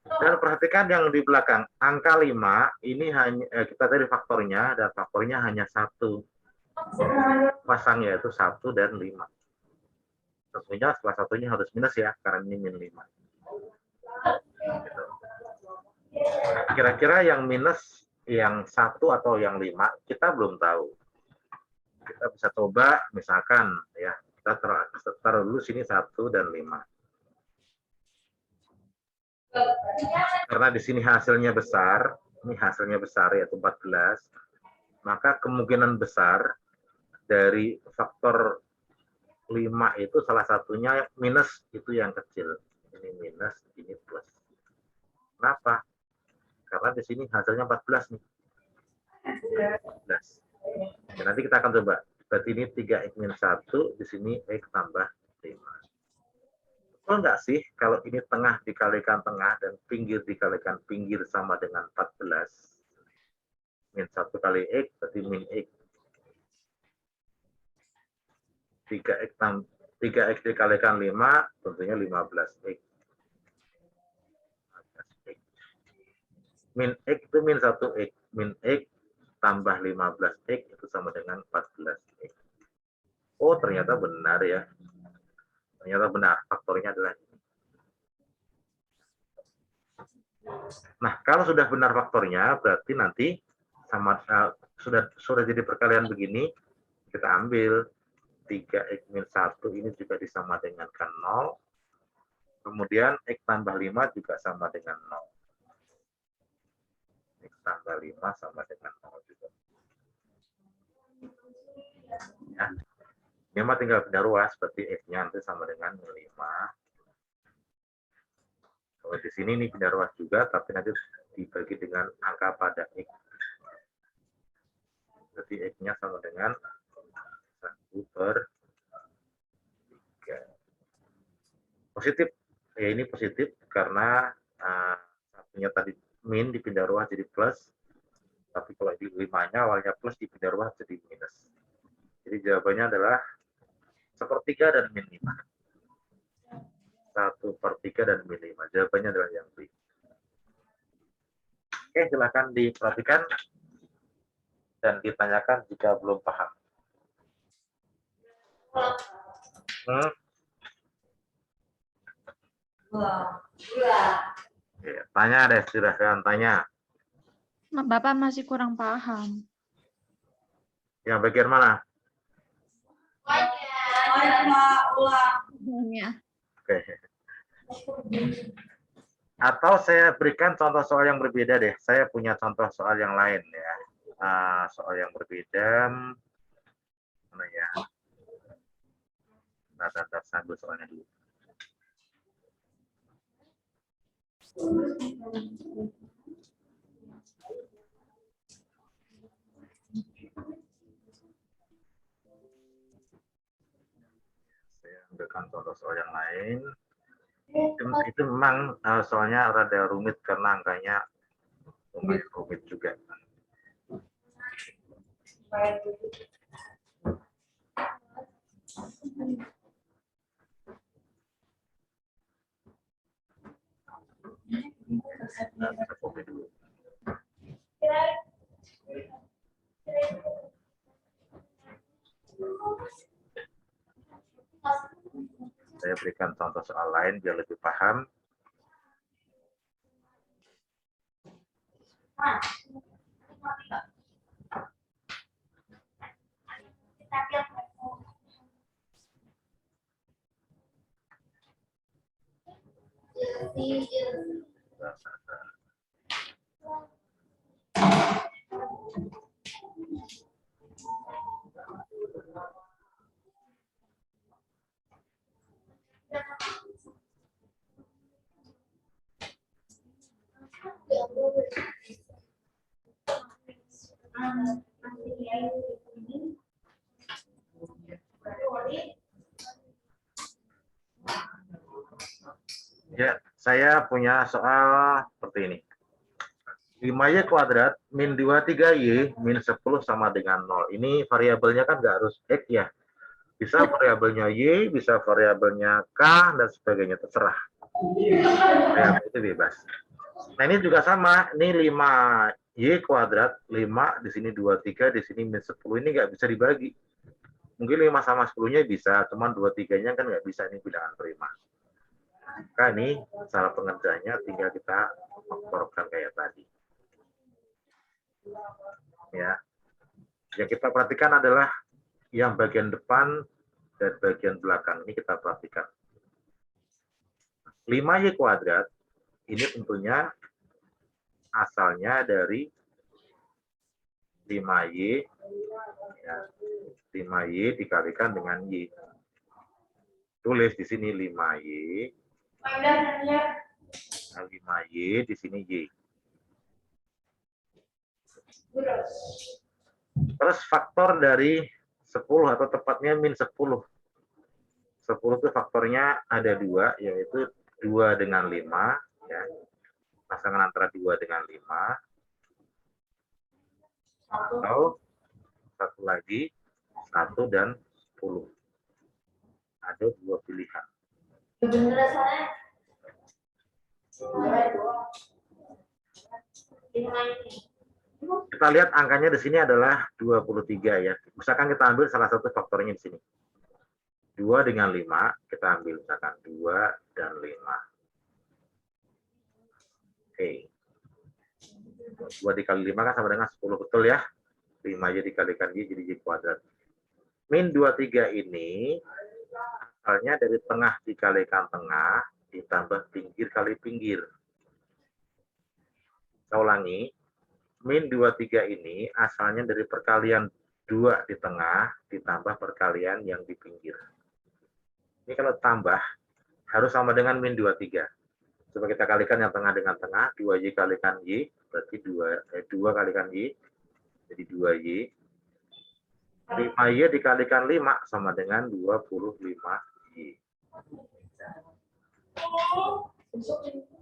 Dan perhatikan yang di belakang, angka 5 ini hanya kita tadi faktornya dan faktornya hanya 1. Pasangnya itu 1 dan 5. Tentunya setelah satunya harus minus ya, karena ini min 5. Kira-kira yang minus yang 1 atau yang 5 kita belum tahu. Kita bisa coba misalkan ya, kita taruh dulu sini 1 dan 5. Karena di sini hasilnya besar, ini hasilnya besar yaitu 14, maka kemungkinan besar dari faktor 5 itu salah satunya minus itu yang kecil. Ini minus, ini plus. Kenapa? Karena di sini hasilnya 14 nih. 14. Ya, nanti kita akan coba. Berarti ini 3x min 1, di sini x tambah 5. Betul nggak sih kalau ini tengah dikalikan tengah dan pinggir dikalikan pinggir sama dengan 14? Min 1 kali x berarti min x. 3x dikalikan 5 tentunya 15x. Min x itu min 1x. Min x tambah 15x itu sama dengan 14x. Oh, ternyata benar ya. Ternyata benar, faktornya adalah ini. Nah, kalau sudah benar faktornya, berarti nanti sama sudah jadi perkalian begini, kita ambil 3x min 1 ini juga disama dengan 0. Kemudian x tambah 5 juga sama dengan 0. X tambah 5 sama dengan 0 juga. Ya. Ini mah tinggal pindah ruas, berarti x-nya nanti sama dengan 5. Kalau di sini ini pindah ruas juga, tapi nanti dibagi dengan angka pada x. Berarti x-nya sama dengan 1/3. Positif. Ya, ini positif karena satunya tadi min dipindah ruas jadi plus. Tapi kalau di 5-nya awalnya plus dipindah ruas jadi minus. Jadi jawabannya adalah 1/3 dan min 5. 1/3 dan min 5. Jawabannya adalah yang B. Oke, silakan diperhatikan dan ditanyakan jika belum paham. Oke, tanya deh, silahkan tanya. Bapak masih kurang paham. Yang bagian mana? Ya. Oke. Atau saya berikan contoh soal yang berbeda deh. Saya punya contoh soal yang lain ya. Soal yang berbeda. Daftar sambil soalnya dulu. Saya ambilkan contoh soal yang lain. Itu memang soalnya rada rumit karena angkanya lumayan rumit juga. Nah, saya copy dulu. Saya berikan contoh soal lain biar lebih paham. Ya, saya punya soal seperti ini. 5y kuadrat min 23y min 10 sama dengan 0. Ini variabelnya kan nggak harus X ya. Bisa variabelnya Y, bisa variabelnya K, dan sebagainya. Terserah. Variabel itu bebas. Nah, ini juga sama. Ini 5y kuadrat, 5, di sini 23, di sini min 10. Ini nggak bisa dibagi. Mungkin 5 sama 10-nya bisa, cuman 23-nya kan nggak bisa. Ini bilangan prima. Maka ini cara pengerjaannya tinggal kita faktorkan kayak tadi. Ya, yang kita perhatikan adalah yang bagian depan dan bagian belakang. Ini kita perhatikan. 5y kuadrat ini tentunya asalnya dari 5y, ya, 5y dikalikan dengan y. Tulis di sini 5y, 5y di sini y. Terus faktor dari 10 atau tepatnya min 10. 10 itu faktornya ada 2, yaitu 2 dengan 5. Ya. Pasangan antara 2 dengan 5. Atau satu lagi, 1 dan 10. Ada 2 pilihan. Kita lihat angkanya di sini adalah 23 ya. Misalkan kita ambil salah satu faktornya di sini. 2 dengan 5, kita ambil misalkan 2 dan 5. Oke. 2 dikali 5 kan sama dengan 10, betul ya? 5y dikalikan y jadi y kuadrat. Min 23 ini asalnya dari tengah dikalikan tengah ditambah pinggir kali pinggir. Saya ulangi. Min 23 ini asalnya dari perkalian 2 di tengah ditambah perkalian yang di pinggir. Ini kalau tambah harus sama dengan min 23. Coba kita kalikan yang tengah dengan tengah, 2y kalikan y, berarti 2 kalikan y, jadi 2y. 5y dikalikan 5 sama dengan 25y.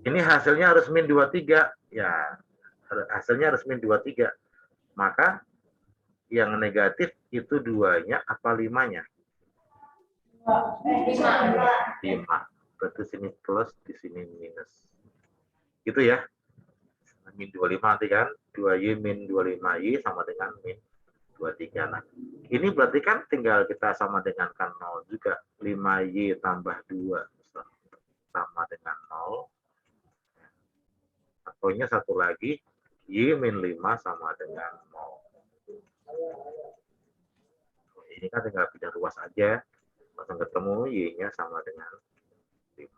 Ini hasilnya harus min 23. Ya, hasilnya harus min 23. Maka yang negatif itu 2-nya apa 5-nya? 5. Berarti sini plus, di sini minus. Gitu ya. Min 25 nanti kan. 2y min 25y sama dengan min 23. Nah, ini berarti kan tinggal kita sama dengan kan 0 juga. 5y tambah 2 sama dengan 0. Ataunya satu lagi, y min 5 sama dengan 0. Ini kan tinggal pindah ruas aja. Langsung ketemu y-nya sama dengan 5.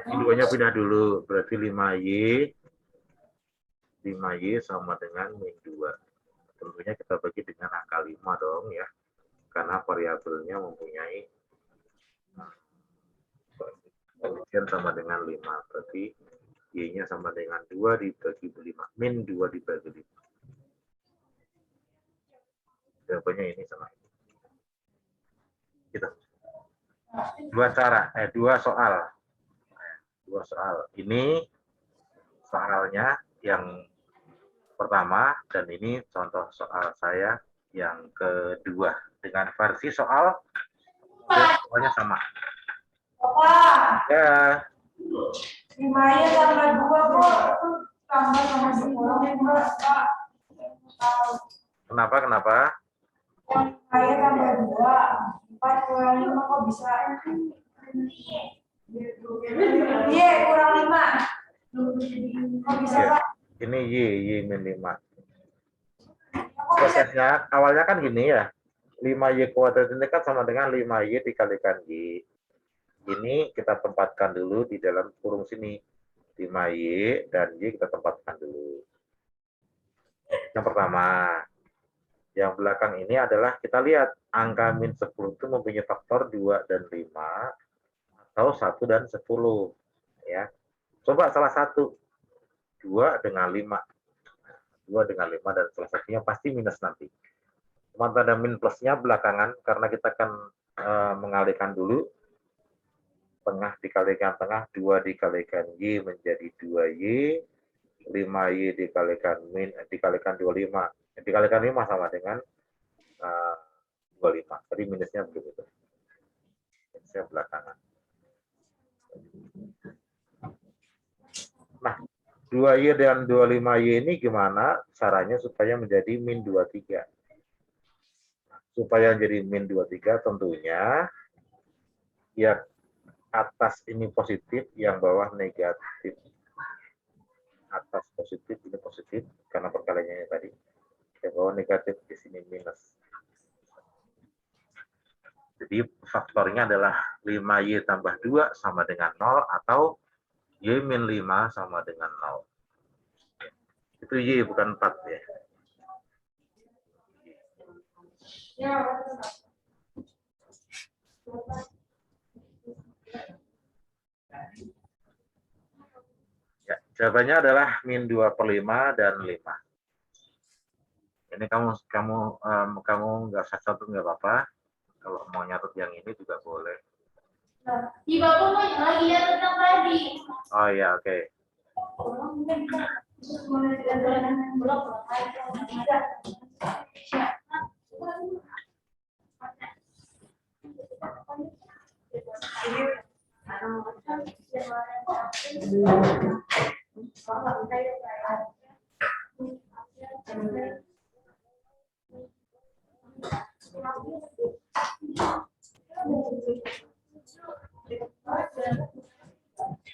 Ini 2-nya pindah dulu. Berarti 5y sama dengan min 2. Tentunya kita bagi dengan angka 5 dong ya. karena variabelnya mempunyai koefisien sama dengan 5. Berarti Y-nya sama dengan 2 dibagi 5. Min 2 dibagi 5. Jawabannya ini sama ini. Gitu. Dua soal. Ini soalnya yang pertama dan ini contoh soal saya yang kedua dengan versi soalnya sama. Bapak, Ya, 5-nya tambah 2 kok. Tambah sama 10 Pak. kenapa? 5-nya tambah 2. 4 kurang 5 kok bisa? Iya, kurang 5. Kok bisa, Iya. Pak? Ini Y min 5. Kok bisa? Prosesnya awalnya kan gini ya. 5Y kuadrat ini kan sama dengan 5Y dikalikan Y. Ini kita tempatkan dulu di dalam kurung sini. 5Y dan Y kita tempatkan dulu. Yang pertama. Yang belakang ini adalah kita lihat angka min 10 itu mempunyai faktor 2 dan 5 atau 1 dan 10. Ya. Coba salah satu. 2 dengan 5. 2 dengan 5 dan salah satunya pasti minus nanti. Cuma ada min plusnya belakangan karena kita akan mengalihkan dulu. Tengah dikalikan tengah, 2 dikalikan Y menjadi 2Y, 5Y dikalikan 25. Dikalikan 5 sama dengan 25. Tadi minusnya begitu. Minusnya belakangan. Nah, 2Y dan 25Y ini gimana caranya supaya menjadi min 23? Supaya jadi min 23 tentunya ya atas ini positif, yang bawah negatif. Atas positif, ini positif, karena perkaliannya tadi. Yang bawah negatif, di sini minus. Jadi faktornya adalah 5Y tambah 2 sama dengan 0, atau Y min 5 sama dengan 0. Itu Y, bukan 4 ya. Ya, jawabannya adalah min 2/5 dan 5. Ini kamu nggak usah catat, nggak apa-apa. Kalau mau nyatet yang ini juga boleh. Di Bapak mau lagi ya tentang tadi. Oh ya, oke.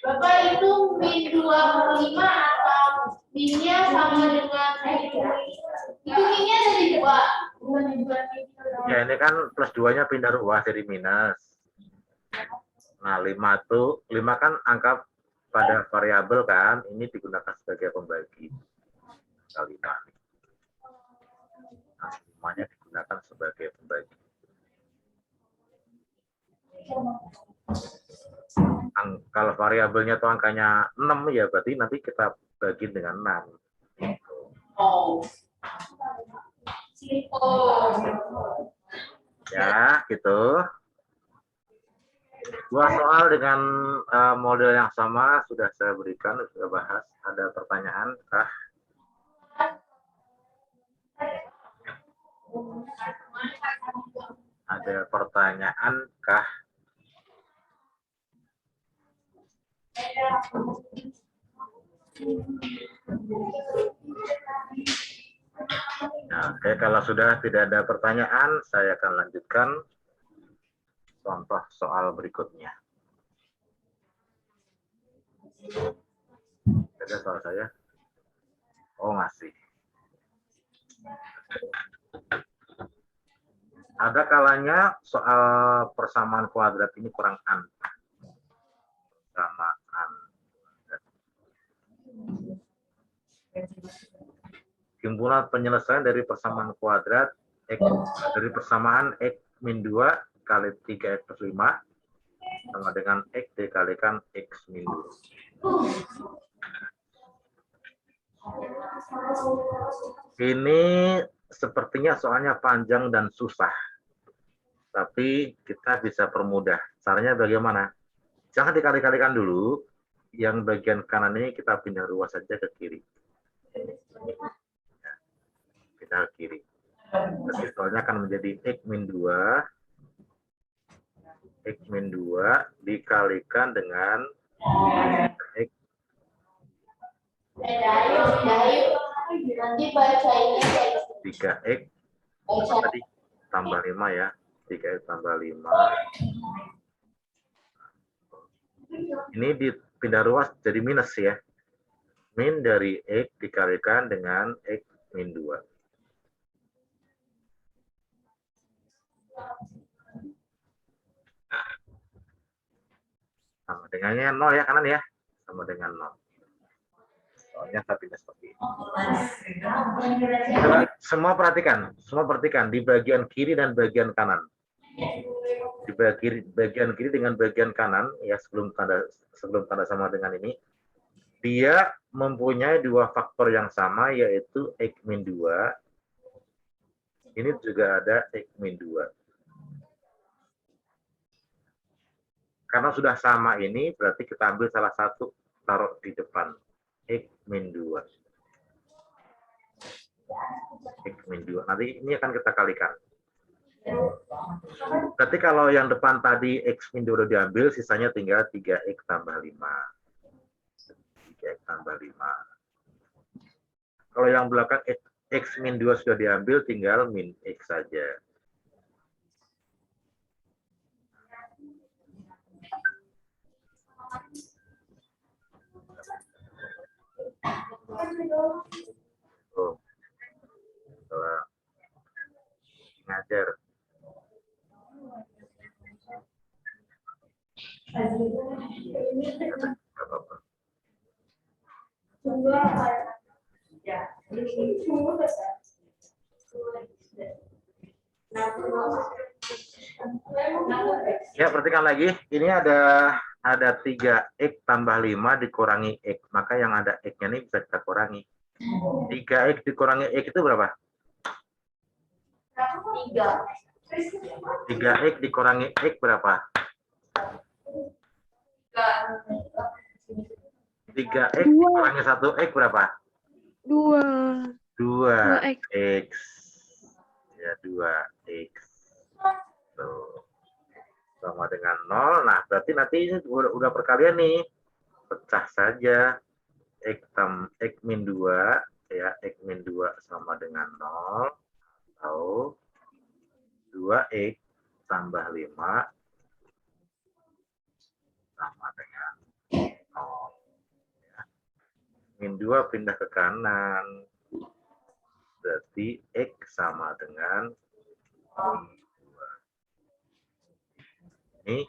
Bapak itu min 2/5 atau minnya sama dengan itu minnya dari 2. Ya, ini kan plus 2-nya pindah ruas jadi minus. Nah, 5 kan angka pada variabel kan, ini digunakan sebagai pembagi. Kali 5. Nah, semuanya digunakan sebagai pembagi. Kalau variabelnya atau angkanya 6 ya berarti nanti kita bagi dengan 6. Oh. Ya, gitu. 2 soal dengan model yang sama sudah saya berikan, sudah bahas. Ada pertanyaan kah? Ada pertanyaan kah? Nah, oke, kalau sudah tidak ada pertanyaan, saya akan lanjutkan contoh soal berikutnya. Ada soal saya? Oh, masih. Ada kalanya soal persamaan kuadrat ini kurang antah. Persamaan. Timbulan penyelesaian dari persamaan kuadrat X, dari persamaan X min 2 kali 3x plus 5 sama dengan x dikalikan x min 2. Ini sepertinya soalnya panjang dan susah. Tapi kita bisa permudah. Caranya bagaimana? Jangan dikali-kalikan dulu. Yang bagian kanan ini kita pindah ruas saja ke kiri. Pindah ke kiri. Jadi soalnya akan menjadi x min 2. X min 2 dikalikan dengan x. Nanti baca ini 3x tadi tambah 5 ya. 3x tambah 5. Ini dipindah ruas jadi minus ya. Min dari x dikalikan dengan x min 2. Sama dengannya 0 ya kanan ya. Sama dengan 0. Soalnya tapi seperti ini. Semua perhatikan di bagian kiri dan bagian kanan. Di bagian kiri dengan bagian kanan ya sebelum tanda sama dengan ini, dia mempunyai dua faktor yang sama yaitu x min 2. Ini juga ada x min 2. Karena sudah sama ini berarti kita ambil salah satu taruh di depan. X min 2. X min 2. Nanti ini akan kita kalikan. Berarti kalau yang depan tadi X min 2 udah diambil, sisanya tinggal 3X tambah 5. 3X tambah 5. Kalau yang belakang X min 2 sudah diambil, tinggal min X saja. Oh, setelah ngajar. Apa-apa. Ya, perhatikan lagi. Ini ada 3x tambah 5 dikurangi x. Maka yang ada x-nya ini bisa kita kurangi. 3x dikurangi x itu berapa? 3x dikurangi x berapa? 3x dikurangi 1x berapa? 2. 2x. Ya, 2x. Tuh. Sama dengan 0. Nah, berarti nanti ini udah perkalian nih. Pecah saja. X min 2 ya, x min 2 sama dengan 0 atau 2x tambah 5 sama dengan 0. Ya. Min 2 pindah ke kanan. Berarti x sama dengan ini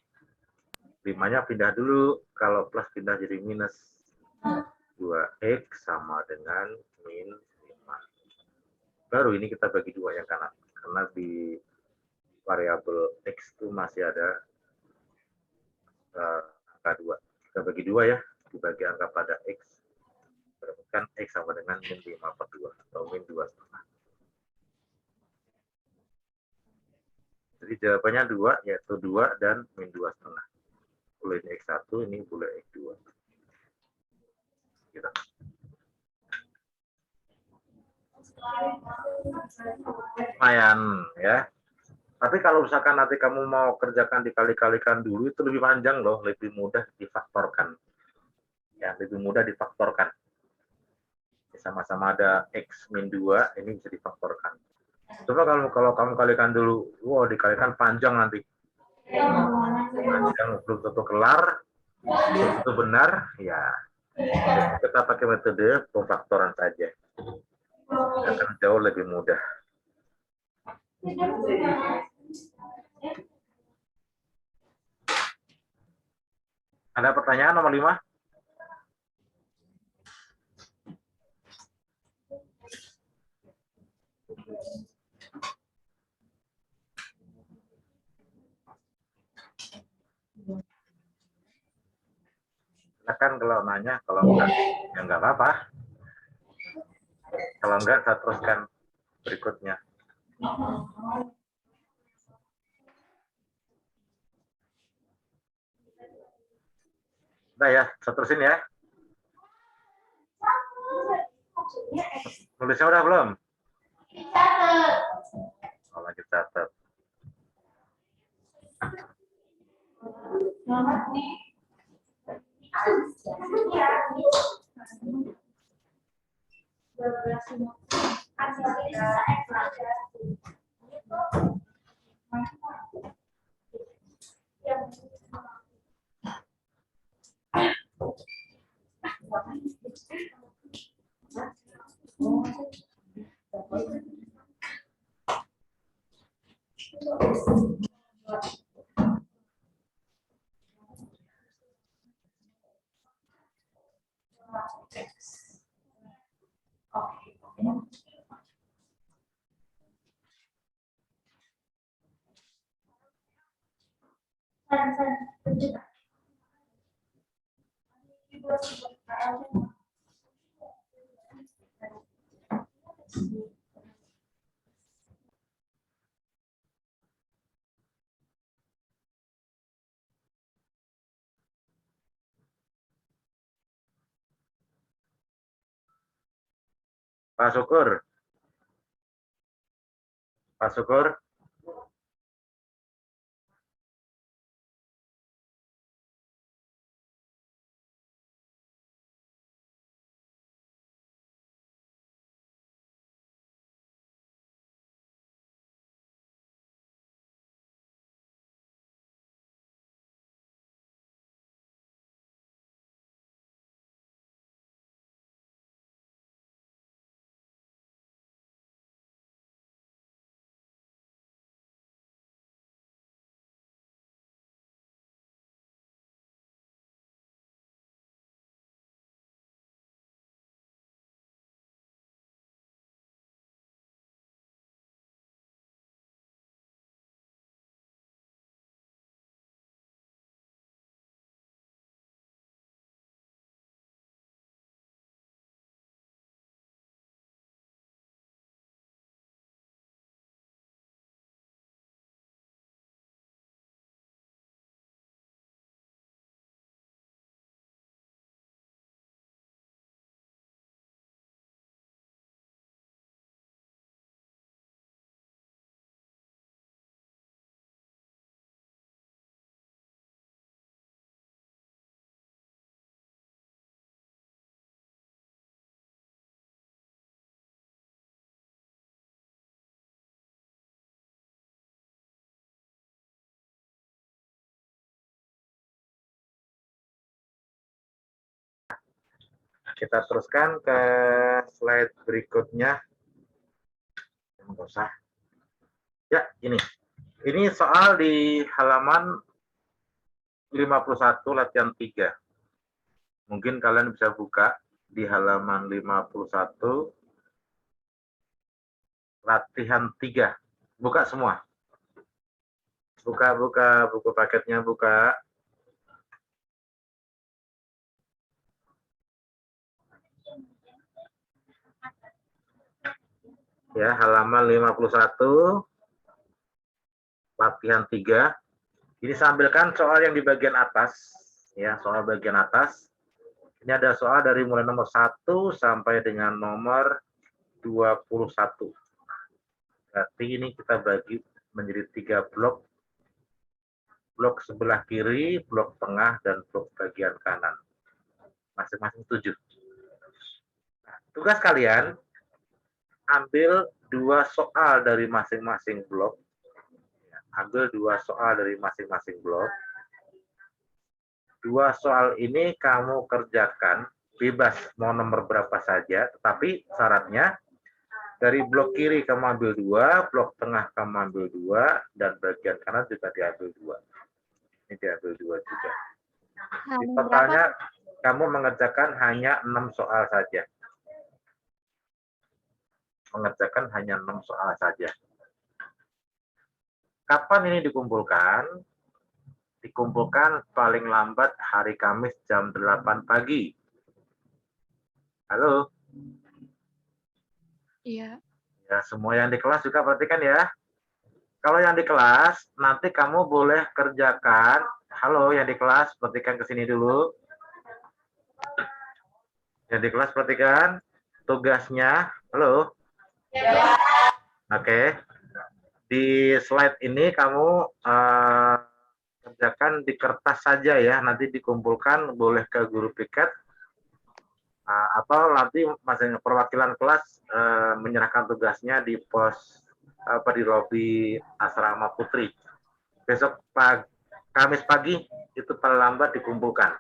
5-nya pindah dulu, kalau plus pindah jadi minus. 2x sama dengan min 5. Baru ini kita bagi 2 yang kanan. Karena di variabel x itu masih ada angka 2. Kita bagi 2 ya, dibagi angka pada x. Berarti x sama dengan min 5/2 atau min 2,5. Jadi jawabannya 2, yaitu 2 dan min 2,5. Boleh ini x1, ini boleh x2. Gitu. Lumayan ya. Tapi kalau misalkan nanti kamu mau kerjakan dikali-kalikan dulu, itu lebih panjang loh, lebih mudah difaktorkan. Ya, lebih mudah difaktorkan. Sama-sama ada x min 2, ini bisa difaktorkan. Coba kalau kamu kalikan dulu, wow, dikalikan panjang nanti. Panjang, belum tentu kelar, belum tentu benar, ya. Kita pakai metode pemfaktoran saja. Akan jauh lebih mudah. Ada pertanyaan nomor 5? Silakan kalau nanya, kalau enggak, ya enggak apa-apa. Kalau enggak, saya teruskan berikutnya. Udah ya, saya terusin ya. Nulisnya udah belum? Dicatat. Oh, lagi catat. Pak Syukur. Pak Syukur. Kita teruskan ke slide berikutnya. Enggak usah. Ya, ini. Ini soal di halaman 51 latihan 3. Mungkin kalian bisa buka di halaman 51 latihan 3. Buka semua. Buka buku paketnya, buka. Ya, halaman 51 latihan 3. Ini sambilkan soal yang di bagian atas, ya, soal bagian atas. Ini ada soal dari mulai nomor 1 sampai dengan nomor 21. Berarti ini kita bagi menjadi 3 blok. Blok sebelah kiri, blok tengah, dan blok bagian kanan. Masing-masing 7. Nah, tugas kalian, ambil 2 soal dari masing-masing blok. Ambil 2 soal dari masing-masing blok. 2 soal ini kamu kerjakan, bebas mau nomor berapa saja, tetapi syaratnya dari blok kiri kamu ambil 2, blok tengah kamu ambil 2, dan bagian kanan juga diambil 2. Ini diambil 2 juga. Di totalnya kamu mengerjakan hanya 6 soal saja. Mengerjakan hanya 6 soal saja. Kapan ini dikumpulkan? dikumpulkan paling lambat hari Kamis jam 8 pagi. Halo? Iya. Ya, semua yang di kelas juga perhatikan ya. Kalau yang di kelas, nanti kamu boleh kerjakan. Halo, yang di kelas, perhatikan ke sini dulu. Yang di kelas, perhatikan tugasnya. Halo? Oke. Di slide ini kamu kerjakan di kertas saja ya. Nanti dikumpulkan, boleh ke guru piket. Atau nanti masing perwakilan kelas menyerahkan tugasnya di pos di lobi asrama putri. Besok Kamis pagi itu paling lambat dikumpulkan.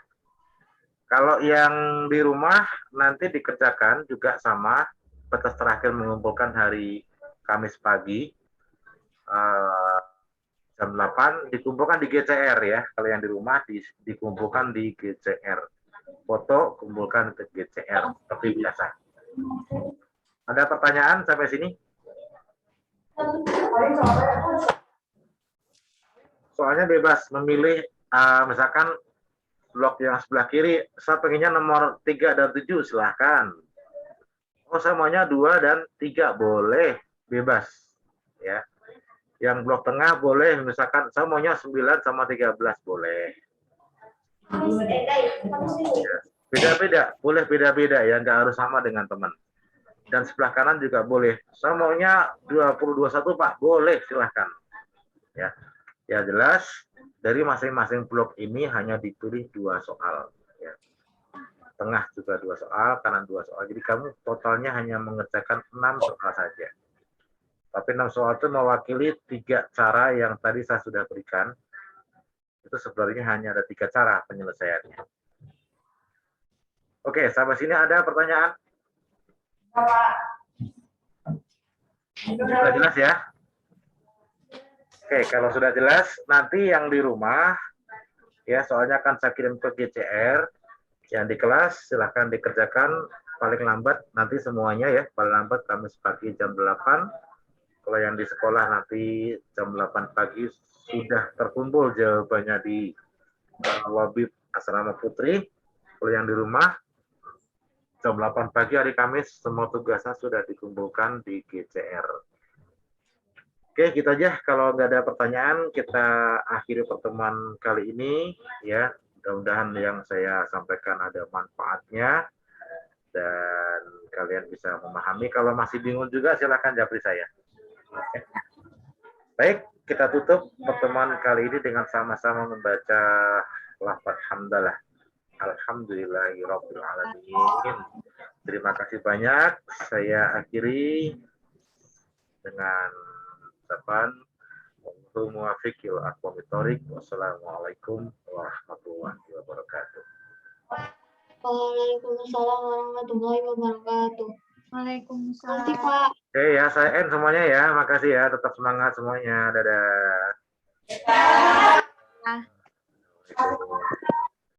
Kalau yang di rumah nanti dikerjakan juga sama, batas terakhir mengumpulkan hari Kamis pagi jam 8 dikumpulkan di GCR ya. Kalau yang di rumah dikumpulkan di GCR. Foto kumpulkan ke GCR seperti biasa. Ada pertanyaan sampai sini? Soalnya bebas memilih, misalkan blok yang sebelah kiri, saya pengennya nomor 3 dan 7, silahkan. Oh, saya maunya 2 dan 3, boleh, bebas. Ya. Yang blok tengah boleh, misalkan saya maunya 9 sama 13, boleh. Ya. Beda-beda, boleh beda-beda ya, nggak harus sama dengan teman. Dan sebelah kanan juga boleh. Saya maunya 20-21 Pak, boleh, silahkan. Ya, ya jelas dari masing-masing blok ini hanya dipilih 2 soal. Ya. Tengah juga 2 soal, kanan 2 soal. Jadi kamu totalnya hanya mengerjakan 6 soal saja. Tapi 6 soal itu mewakili 3 cara yang tadi saya sudah berikan. Itu sebenarnya hanya ada 3 cara penyelesaiannya. Oke, sampai sini ada pertanyaan? Sudah jelas ya? Oke, kalau sudah jelas, nanti yang di rumah, ya soalnya akan saya kirim ke GCR, yang di kelas silahkan dikerjakan paling lambat nanti semuanya ya, paling lambat Kamis pagi jam 8. Kalau yang di sekolah nanti jam 8 pagi sudah terkumpul jawabannya di lobi asrama putri. Kalau yang di rumah, jam 8 pagi hari Kamis, semua tugasnya sudah dikumpulkan di GCR. Oke, gitu aja. Kalau nggak ada pertanyaan, kita akhiri pertemuan kali ini. Ya, mudah-mudahan yang saya sampaikan ada manfaatnya dan kalian bisa memahami. Kalau masih bingung juga, silakan japri saya. Oke. Baik, kita tutup pertemuan kali ini dengan sama-sama membaca lafaz hamdalah. Alhamdulillahirabbil alamin. Terima kasih banyak. Saya akhiri dengan ucapan wassalamualaikum warahmatullahi wabarakatuh. Waalaikumsalam warahmatullahi wabarakatuh. Waalaikumsalam. Nanti Pak. Oke ya, saya end semuanya ya. Makasih ya, tetap semangat semuanya. Dadah. Ah. Waalaikumsalam.